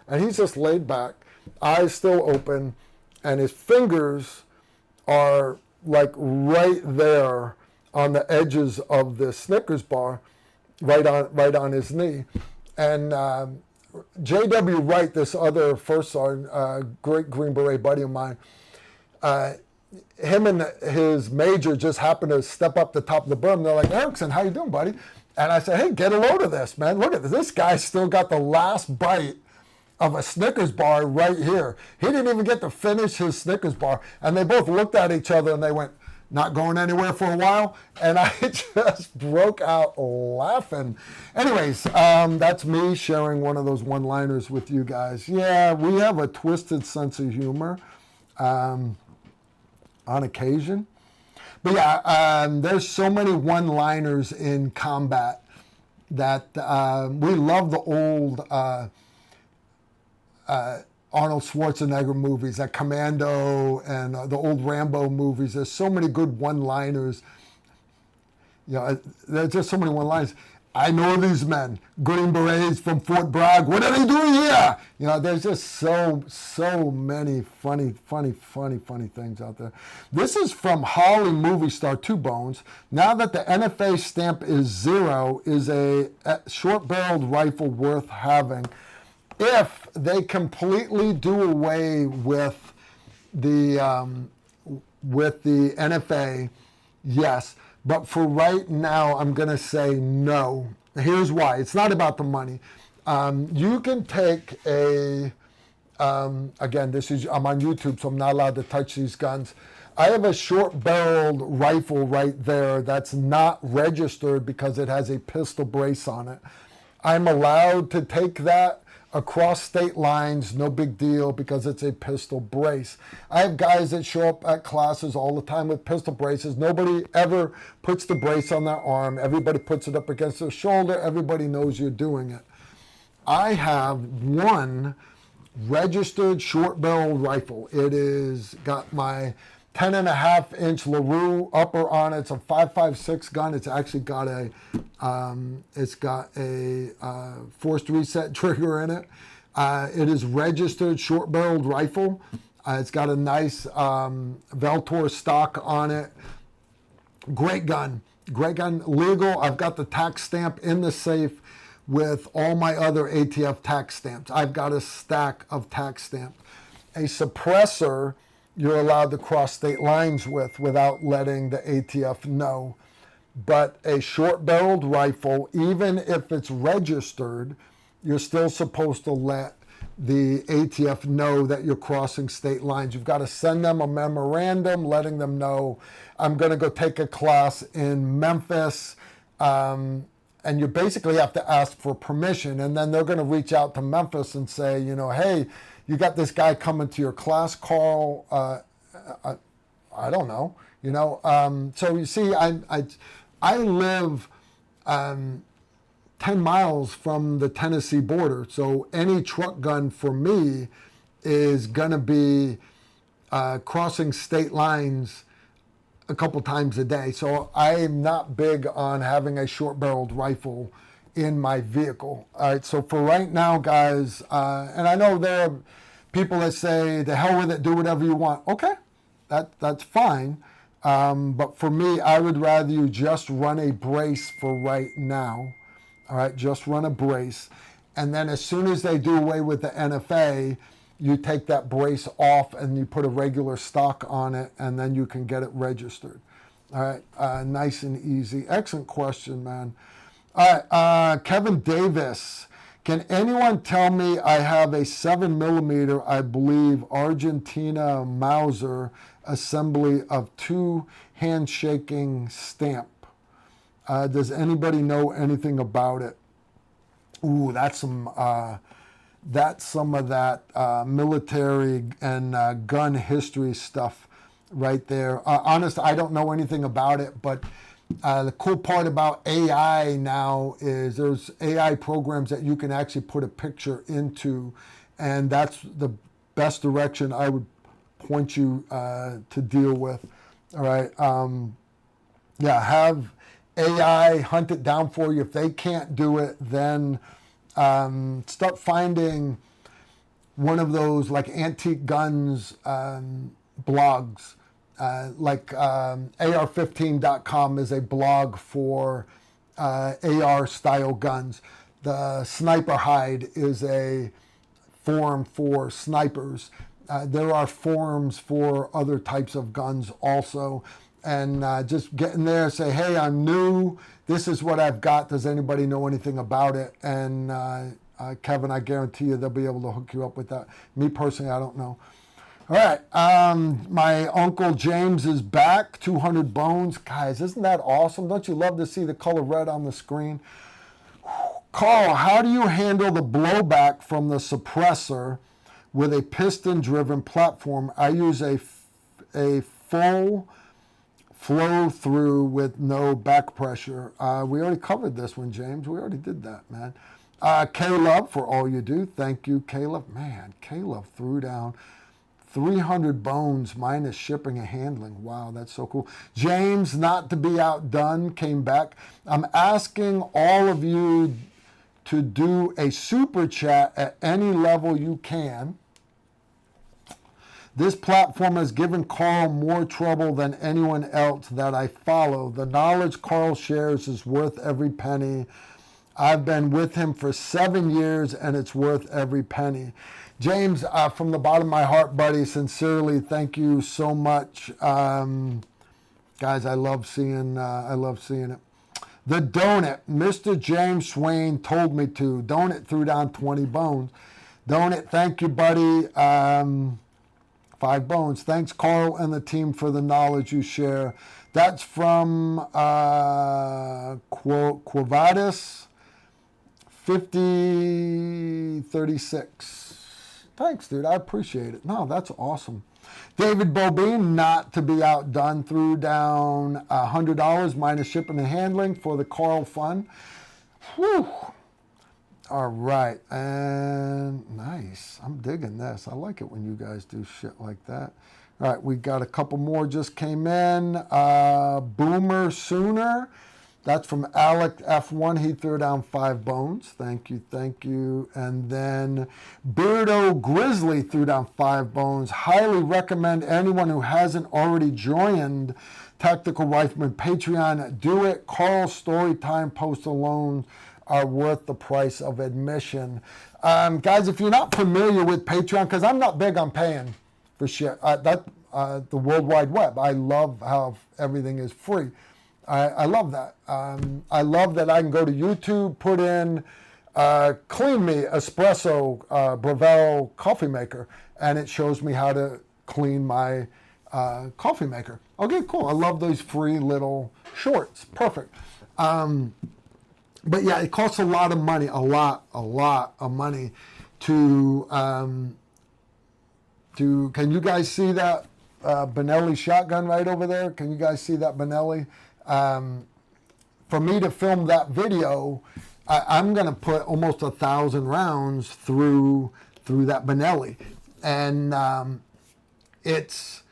and he's just laid back, eyes still open, and his fingers are like right there on the edges of the Snickers bar, right on his knee. And J.W. Wright, this other first sergeant, great Green Beret buddy of mine, him and his major just happened to step up the top of the berm. They're like, Erickson, how you doing, buddy? And I said, hey, get a load of this, man. Look at this. This guy still got the last bite of a Snickers bar right here. He didn't even get to finish his Snickers bar. And they both looked at each other and they went, not going anywhere for a while. And I just broke out laughing. Anyways, that's me sharing one of those one-liners with you guys. Yeah, we have a twisted sense of humor on occasion. But yeah, there's so many one-liners in combat that we love the old Arnold Schwarzenegger movies, like Commando and the old Rambo movies. There's so many good one-liners. There's just so many one-liners. I know these men, Green Berets from Fort Bragg. What are they doing here? There's just so many funny things out there. This is from Holly Movie Star 2 Bones. Now that the NFA stamp is 0, is a short-barreled rifle worth having? If they completely do away with the NFA, yes. But for right now, I'm going to say no. Here's why. It's not about the money. You can take again, I'm on YouTube, so I'm not allowed to touch these guns. I have a short-barreled rifle right there that's not registered because it has a pistol brace on it. I'm allowed to take that. across state lines, no big deal because it's a pistol brace. I have guys that show up at classes all the time with pistol braces. Nobody ever puts the brace on their arm. Everybody puts it up against their shoulder. Everybody knows you're doing it. I have one registered short-barreled rifle. It is got my 10.5-inch LaRue upper on it. It's a 5.56 gun. It's actually got a forced reset trigger in it. It is registered short-barreled rifle. It's got a nice Veltor stock on it. Great gun, legal. I've got the tax stamp in the safe with all my other ATF tax stamps. I've got a stack of tax stamps. A suppressor you're allowed to cross state lines with without letting the ATF know. But a short-barreled rifle, even if it's registered, you're still supposed to let the ATF know that you're crossing state lines. You've got to send them a memorandum letting them know, I'm going to go take a class in Memphis, and you basically have to ask for permission, and then they're going to reach out to Memphis and say, hey, you got this guy coming to your class, Carl. I don't know, So you see, I live 10 miles from the Tennessee border, so any truck gun for me is going to be crossing state lines a couple times a day. So I'm not big on having a short-barreled rifle in my vehicle. All right, so for right now, guys, and I know there are people that say, the hell with it, do whatever you want. Okay, that's fine. But for me, I would rather you just run a brace for right now. All right, just run a brace. And then as soon as they do away with the NFA, you take that brace off and you put a regular stock on it, and then you can get it registered. All right, nice and easy. Excellent question, man. All right, Kevin Davis. Can anyone tell me I have a 7mm, I believe, Argentina Mauser assembly of 2 handshaking stamp? Does anybody know anything about it? Ooh, that's some of that military and gun history stuff right there. Honest, I don't know anything about it, but the cool part about AI now is there's AI programs that you can actually put a picture into, and that's the best direction I would point you to deal with. All right. Have AI hunt it down for you. If they can't do it, then start finding one of those like antique guns blogs. Like AR15.com is a blog for AR style guns. The Sniper Hide is a forum for snipers. There are forums for other types of guns also. And just get in there and say, hey, I'm new. This is what I've got. Does anybody know anything about it? And Kevin, I guarantee you they'll be able to hook you up with that. Me personally, I don't know. All right, my Uncle James is back, 200 bones. Guys, isn't that awesome? Don't you love to see the color red on the screen? Carl, how do you handle the blowback from the suppressor with a piston-driven platform? I use a full flow-through with no back pressure. We already covered this one, James. We already did that, man. Caleb, for all you do. Thank you, Caleb. Man, Caleb threw down 300 bones minus shipping and handling. Wow, that's so cool. James, not to be outdone, came back. I'm asking all of you to do a super chat at any level you can. This platform has given Carl more trouble than anyone else that I follow. The knowledge Carl shares is worth every penny. I've been with him for 7 years and it's worth every penny. James, from the bottom of my heart, buddy, sincerely, thank you so much. Guys, I love seeing it. The Donut, Mr. James Swain told me to. Donut threw down 20 bones. Donut, thank you, buddy. 5 bones. Thanks, Carl and the team, for the knowledge you share. That's from Quavadis 5036. Thanks, dude. I appreciate it. No, that's awesome. David Bobine, not to be outdone, threw down $100 minus shipping and handling for the Carl Fund. Whew. All right, and nice. I'm digging this. I like it when you guys do shit like that. All right, we got a couple more just came in. Boomer Sooner. That's from Alec F1. He threw down 5 bones. Thank you, thank you. And then Beardo Grizzly threw down 5 bones. Highly recommend anyone who hasn't already joined Tactical Rifleman Patreon, do it. Carl's story time post alone are worth the price of admission. Guys, if you're not familiar with Patreon, because I'm not big on paying for shit, the World Wide Web. I love how everything is free. I love that. I love that I can go to YouTube, put in clean me espresso Breville coffee maker, and it shows me how to clean my coffee maker. Okay, cool. I love those free little shorts. Perfect. But yeah, it costs a lot of money, a lot of money to can you guys see that Benelli shotgun right over there? Can you guys see that Benelli? For me to film that video, I'm going to put almost 1,000 rounds through that Benelli. And it's...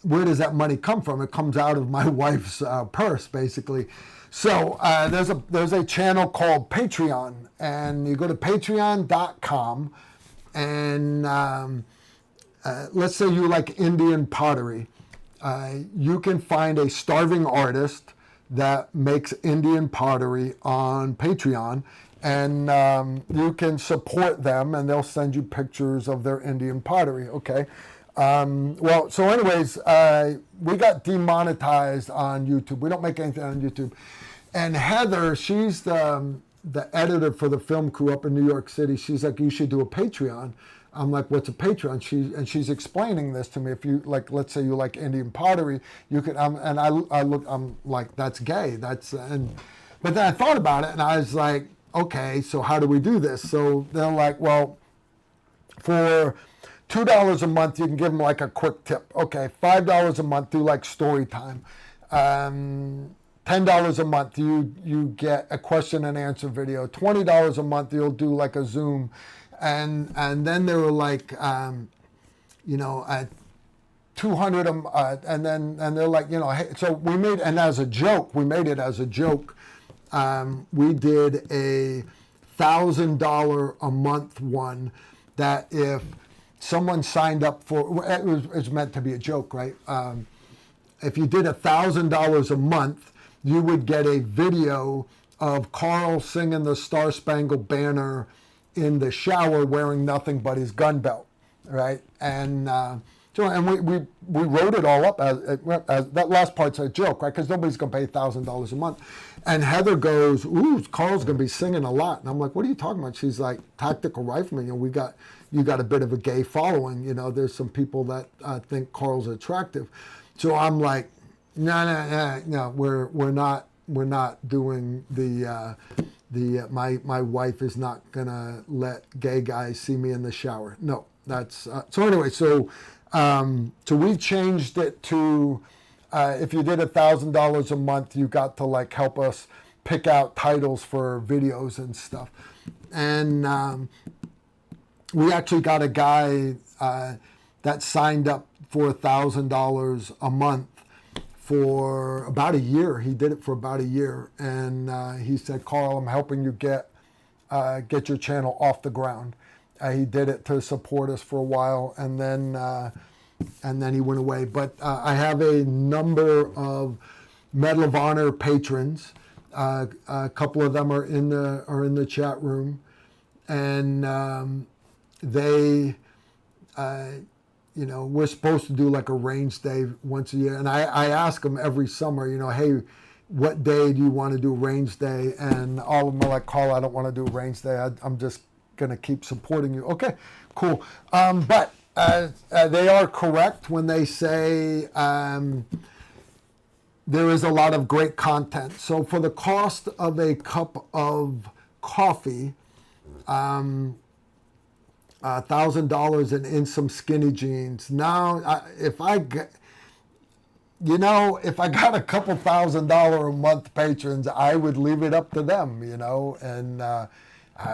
where does that money come from? It comes out of my wife's purse, basically. So there's a channel called Patreon, and you go to patreon.com, and let's say you like Indian pottery. You can find a starving artist that makes Indian pottery on Patreon, and you can support them, and they'll send you pictures of their Indian pottery, okay? Well, so anyways, we got demonetized on YouTube. We don't make anything on YouTube. And Heather, she's the editor for the film crew up in New York City. She's like, you should do a Patreon. I'm like, what's a Patreon? She's explaining this to me. If you like, let's say you like Indian pottery, you could. And I'm like, that's gay. But then I thought about it, and I was like, okay, so how do we do this? So they're like, well, for $2 a month, you can give them like a quick tip. Okay, $5 a month, do like story time. $10 a month, you get a question and answer video. $20 a month, you'll do like a Zoom. And then they were like, at 200, and they're like, hey, so we made, and as a joke, we made it as a joke. We did a $1,000 a month one that if someone signed up for, it was meant to be a joke, right? If you did $1,000 a month, you would get a video of Carl singing the Star Spangled Banner in the shower wearing nothing but his gun belt, right? And we wrote it all up as that last part's a joke, right? Because nobody's going to pay $1,000 a month. And Heather goes, ooh, Carl's going to be singing a lot. And I'm like, what are you talking about? She's like, Tactical Rifleman, you got a bit of a gay following. There's some people that think Carl's attractive. So I'm like, no, we're not doing my wife is not gonna let gay guys see me in the shower. No, that's so anyway. So we changed it to if you did $1,000 a month, you got to like help us pick out titles for videos and stuff. And we actually got a guy that signed up for $1,000 a month for about a year. He did it for about a year, and he said, "Carl, I'm helping you get your channel off the ground." He did it to support us for a while, and then he went away. But I have a number of Medal of Honor patrons. A couple of them are in the chat room, and they. We're supposed to do like a range day once a year. And I ask them every summer, hey, what day do you want to do range day? And all of them are like, Carl, I don't want to do range day. I'm just going to keep supporting you. Okay, cool. But they are correct when they say there is a lot of great content. So for the cost of a cup of coffee, $1,000 and in some skinny jeans. Now, if I got a couple $1,000 a month patrons, I would leave it up to them, and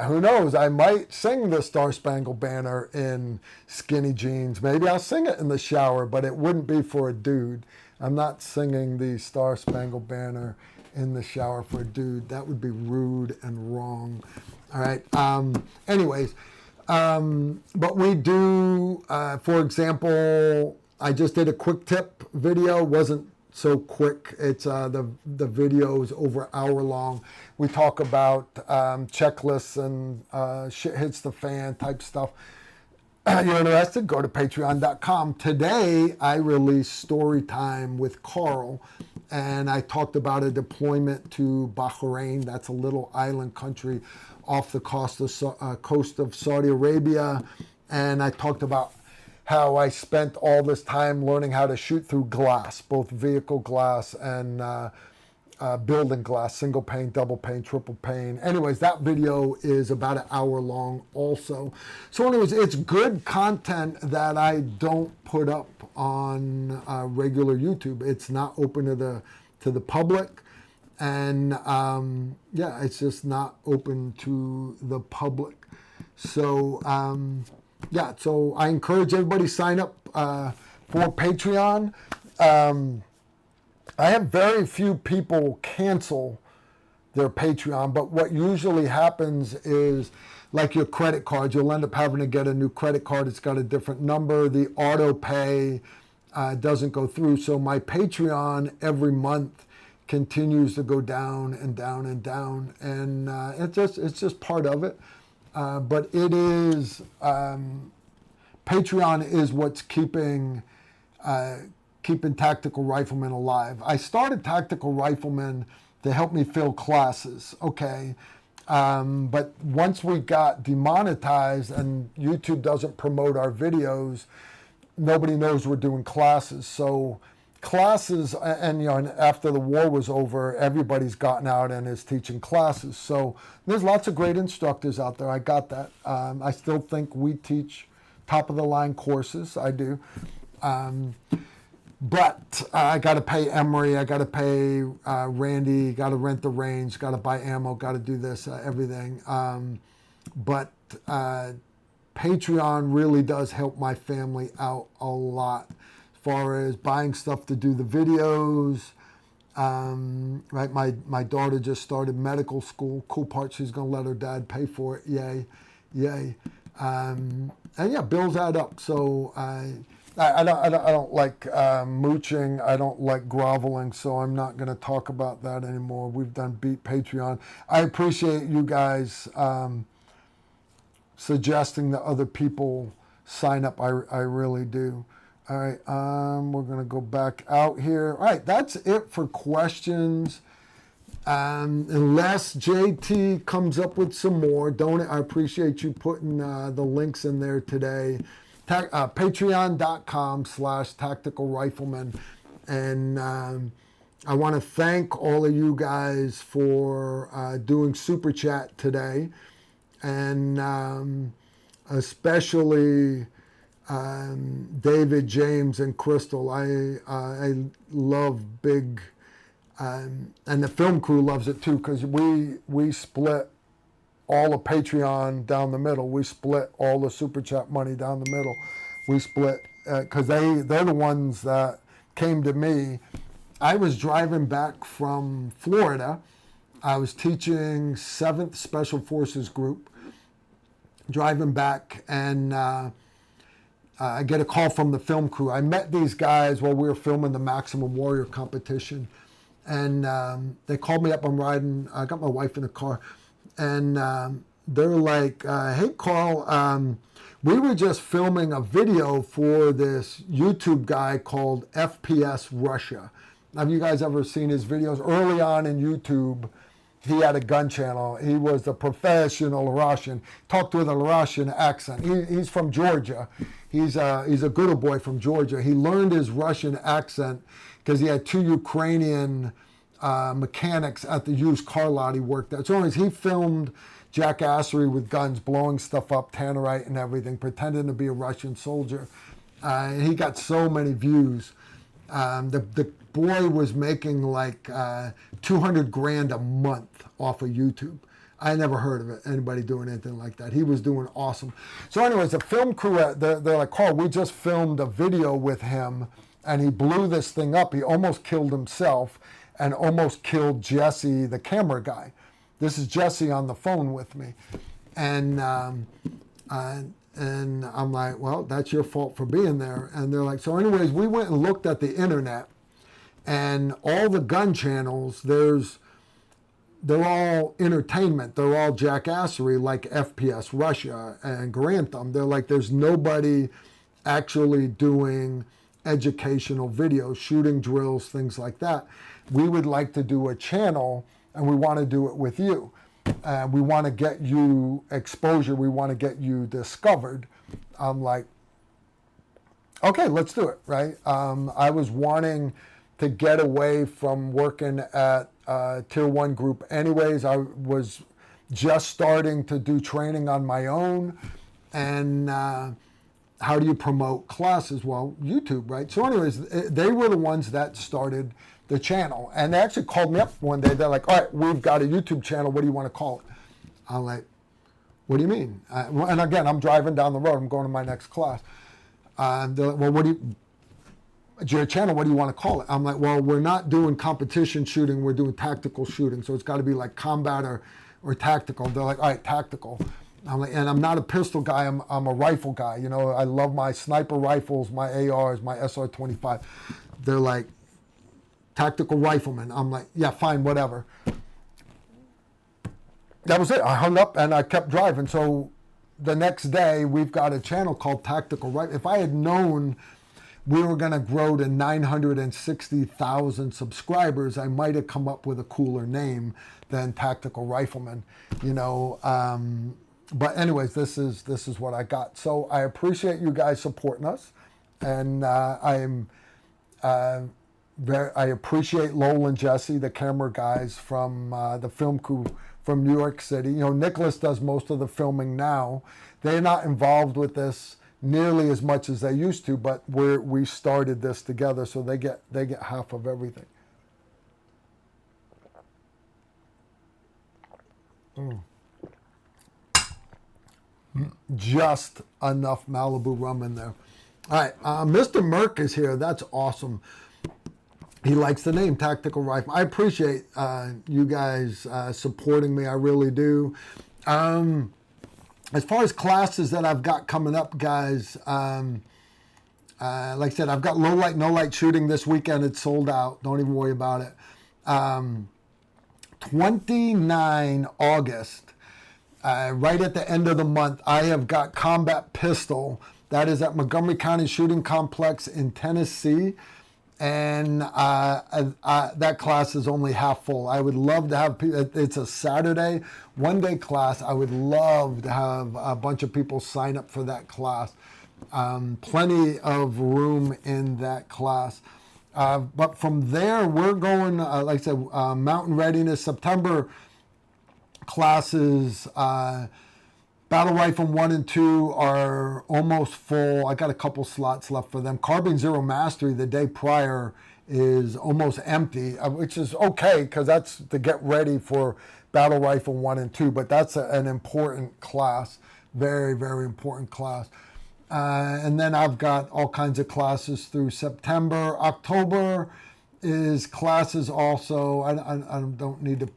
who knows, I might sing the Star Spangled Banner in skinny jeans. Maybe I'll sing it in the shower, but it wouldn't be for a dude. I'm not singing the Star Spangled Banner in the shower for a dude. That would be rude and wrong. All right. Anyways, but we do, for example, I just did a quick tip video. Wasn't so quick. It's the video is over an hour long. We talk about checklists and shit hits the fan type stuff. You're interested? Go to patreon.com. Today I released Story Time with Carl, and I talked about a deployment to Bahrain. That's a little island country off the coast of Saudi Arabia, and I talked about how I spent all this time learning how to shoot through glass, both vehicle glass and building glass, single pane, double pane, triple pane. Anyways, that video is about an hour long also. So anyways, it's good content that I don't put up on regular YouTube. It's not open to the public. And it's just not open to the public. So so I encourage everybody to sign up for Patreon. I have very few people cancel their Patreon, but what usually happens is, like your credit card, you'll end up having to get a new credit card. It's got a different number. The auto pay doesn't go through. So my Patreon every month continues to go down and down and down, and it's just part of it. But it is Patreon is what's keeping Tactical Rifleman alive. I started Tactical Rifleman to help me fill classes, okay? But once we got demonetized and YouTube doesn't promote our videos, nobody knows we're doing classes. So classes, and after the war was over, everybody's gotten out and is teaching classes. So there's lots of great instructors out there. I got that. I still think we teach top of the line courses. I do. But I got to pay Emery, I got to pay Randy, got to rent the range, got to buy ammo, got to do this, everything. But Patreon really does help my family out a lot as far as buying stuff to do the videos. Right, my daughter just started medical school. Cool part, she's going to let her dad pay for it. Yay, yay. And yeah, bills add up. So I don't like mooching. I don't like groveling, so I'm not going to talk about that anymore. We've done beat Patreon. I appreciate you guys suggesting that other people sign up. I really do. All right, we're going to go back out here. All right, that's it for questions. Unless JT comes up with some more, I appreciate you putting the links in there today. Patreon.com/Tactical Rifleman. And I want to thank all of you guys for doing Super Chat today. And especially David, James, and Crystal. I love big, and the film crew loves it too, because we split all of Patreon down the middle. We split all the Super Chat money down the middle. We split, because they're the ones that came to me. I was driving back from Florida. I was teaching 7th Special Forces Group, driving back, and I get a call from the film crew. I met these guys while we were filming the Maximum Warrior competition, and they called me up. I'm riding, I got my wife in the car, and they're like, hey, Carl, we were just filming a video for this YouTube guy called FPS Russia. Have you guys ever seen his videos? Early on in YouTube, he had a gun channel. He was a professional Russian, talked with a Russian accent. He's from Georgia. He's a good old boy from Georgia. He learned his Russian accent because he had 2 Ukrainian mechanics at the used car lot he worked at. So anyways, he filmed jackassery with guns, blowing stuff up, tannerite and everything, pretending to be a Russian soldier. And he got so many views. The boy was making like 200 grand a month off of YouTube. I never heard of it, anybody doing anything like that. He was doing awesome. So anyways, the film crew, they're like, Carl, we just filmed a video with him and he blew this thing up. He almost killed himself and almost killed Jesse, the camera guy. This is Jesse on the phone with me. And I'm like, well, that's your fault for being there. And they're like, so anyways, we went and looked at the internet and all the gun channels, they're all entertainment. They're all jackassery like FPS Russia and Grantham. They're like, there's nobody actually doing educational videos, shooting drills, things like that. We would like to do a channel and we want to do it with you. We want to get you exposure. We want to get you discovered. I'm like, okay, let's do it, right? I was wanting to get away from working at Tier 1 group anyways. I was just starting to do training on my own. And how do you promote classes? Well, YouTube, right? So anyways, they were the ones that started the channel. And they actually called me up one day. They're like, all right, we've got a YouTube channel. What do you want to call it? I'm like, what do you mean? And again, I'm driving down the road. I'm going to my next class. They're like, well, it's your channel, what do you want to call it? I'm like, well, we're not doing competition shooting. We're doing tactical shooting. So it's got to be like combat or tactical. They're like, all right, tactical. I'm like, and I'm not a pistol guy. I'm a rifle guy. You know, I love my sniper rifles, my ARs, my SR-25. They're like, tactical rifleman. I'm like, yeah, fine, whatever. That was it. I hung up and I kept driving. So the next day, we've got a channel called Tactical Rifle. If I had known we were going to grow to 960,000 subscribers, I might have come up with a cooler name than Tactical Rifleman, you know. But anyways, this is what I got. So I appreciate you guys supporting us, and I appreciate Lowell and Jesse, the camera guys from the film crew from New York City. You know, Nicholas does most of the filming now. They're not involved with this nearly as much as they used to, but we started this together, so they get half of everything. Just enough Malibu rum in there. All right, Mr. Merck is here. That's awesome. He likes the name Tactical Rifle. I appreciate you guys supporting me. I really do. As far as classes that I've got coming up, guys, like I said, I've got low light, no light shooting this weekend. It's sold out. Don't even worry about it. 29 August, right at the end of the month, I have got Combat Pistol. That is at Montgomery County Shooting Complex in Tennessee. And that class is only half full. I would love to have people. It's a Saturday, one-day class. I would love to have a bunch of people sign up for that class. Plenty of room in that class. But from there, we're going, like I said, Mountain Readiness, September classes. Battle Rifle 1 and 2 are almost full. I got a couple slots left for them. Carbine Zero Mastery the day prior is almost empty, which is okay because that's to get ready for Battle Rifle 1 and 2, but that's an important class, very, very important class. And then I've got all kinds of classes through September. October is classes also. I don't need to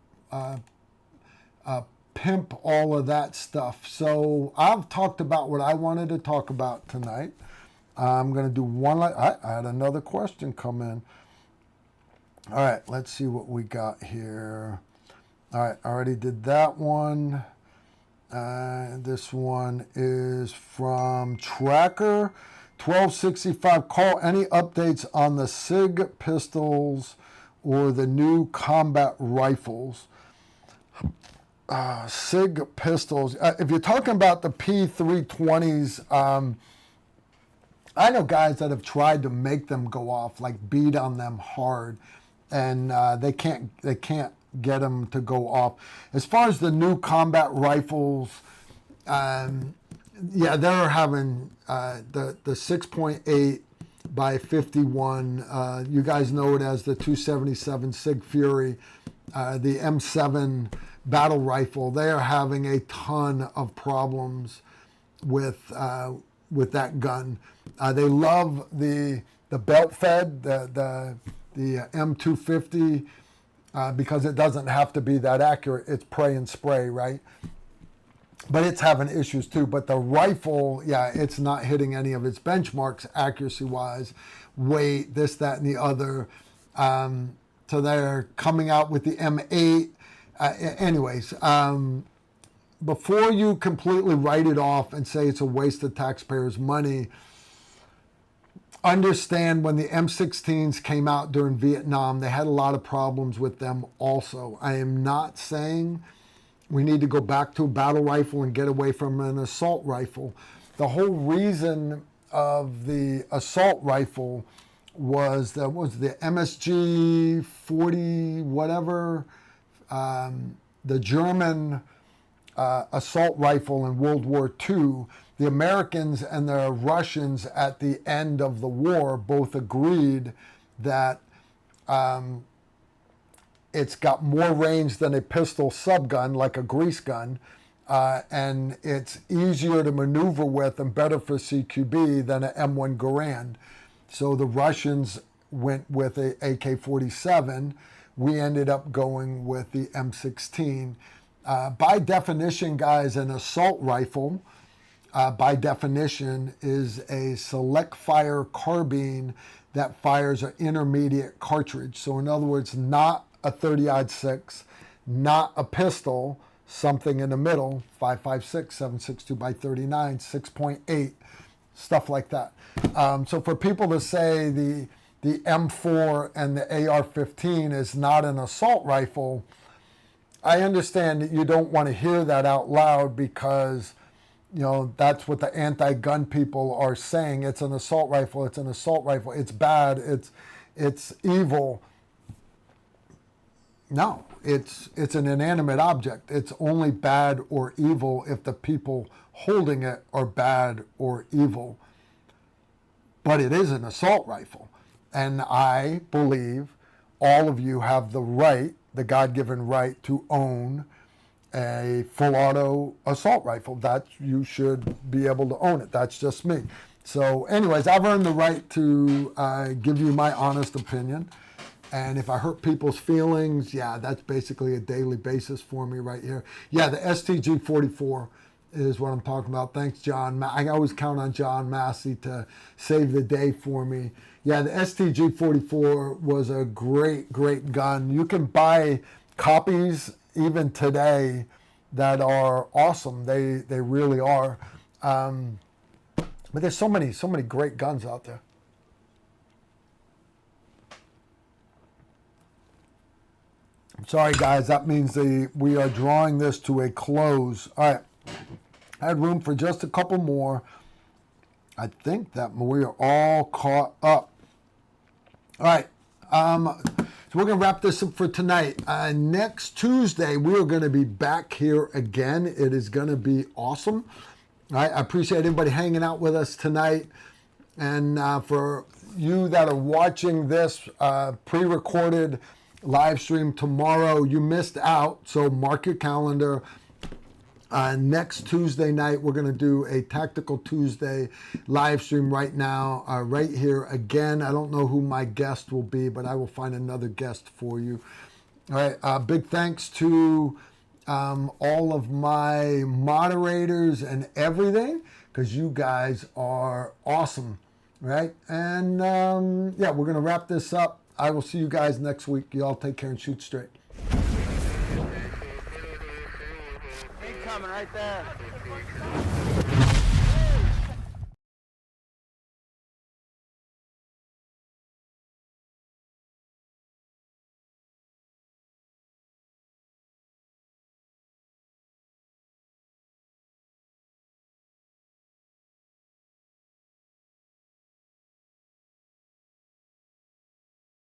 pimp all of that stuff. So I've talked about what I wanted to talk about tonight. I'm going to do one. I had another question come in. All right, let's see what we got here. All right, I already did that one. This one is from Tracker 1265. Call any updates on the SIG pistols or the new combat rifles? SIG pistols. If you're talking about the P320s, I know guys that have tried to make them go off, like beat on them hard, and they can't get them to go off. As far as the new combat rifles, yeah, they're having the 6.8 by 51. You guys know it as the 277 Sig Fury, the M7 battle rifle. They are having a ton of problems with that gun. They love the belt fed, the M250, because it doesn't have to be that accurate. It's pray and spray, right? But it's having issues too. But the rifle, yeah, it's not hitting any of its benchmarks accuracy-wise, weight, this, that, and the other. So they're coming out with the M8. Anyways, before you completely write it off and say it's a waste of taxpayers' money, understand when the M16s came out during Vietnam, they had a lot of problems with them also. I am not saying we need to go back to a battle rifle and get away from an assault rifle. The whole reason of the assault rifle was the MSG 40 whatever, the German assault rifle in World War II. The Americans and the Russians at the end of the war both agreed that it's got more range than a pistol subgun, like a grease gun, and it's easier to maneuver with and better for CQB than an M1 Garand. So the Russians went with a AK-47. We ended up going with the M16. By definition, guys, an assault rifle, by definition, is a select fire carbine that fires an intermediate cartridge. So in other words, not a 30-06, not a pistol, something in the middle, 5.56, 7.62 by 39, 6.8, stuff like that. So for people to say the M4 and the AR-15 is not an assault rifle, I understand that you don't want to hear that out loud because, you know, that's what the anti-gun people are saying. It's an assault rifle. It's an assault rifle. It's bad. It's evil. No, it's an inanimate object. It's only bad or evil if the people holding it are bad or evil. But it is an assault rifle. And I believe all of you have the right, the God-given right, to own a full auto assault rifle. That you should be able to own it. That's just me. So anyways, I've earned the right to give you my honest opinion. And if I hurt people's feelings, yeah, that's basically a daily basis for me right here. Yeah, the STG-44 is what I'm talking about. Thanks, John. I always count on John Massey to save the day for me. Yeah, the STG-44 was a great, great gun. You can buy copies even today that are awesome. They really are. But there's so many great guns out there. Sorry, guys, that means we are drawing this to a close. All right, I had room for just a couple more. I think that we are all caught up. All right, so we're going to wrap this up for tonight. Next Tuesday, we are going to be back here again. It is going to be awesome. All right, I appreciate everybody hanging out with us tonight. And for you that are watching this pre-recorded live stream tomorrow, you missed out, so mark your calendar. Next Tuesday night, we're going to do a Tactical Tuesday live stream right now, right here again. I don't know who my guest will be, but I will find another guest for you. All right, big thanks to all of my moderators and everything, because you guys are awesome, right? And yeah, we're going to wrap this up. I will see you guys next week. You all take care and shoot straight. Incoming right there.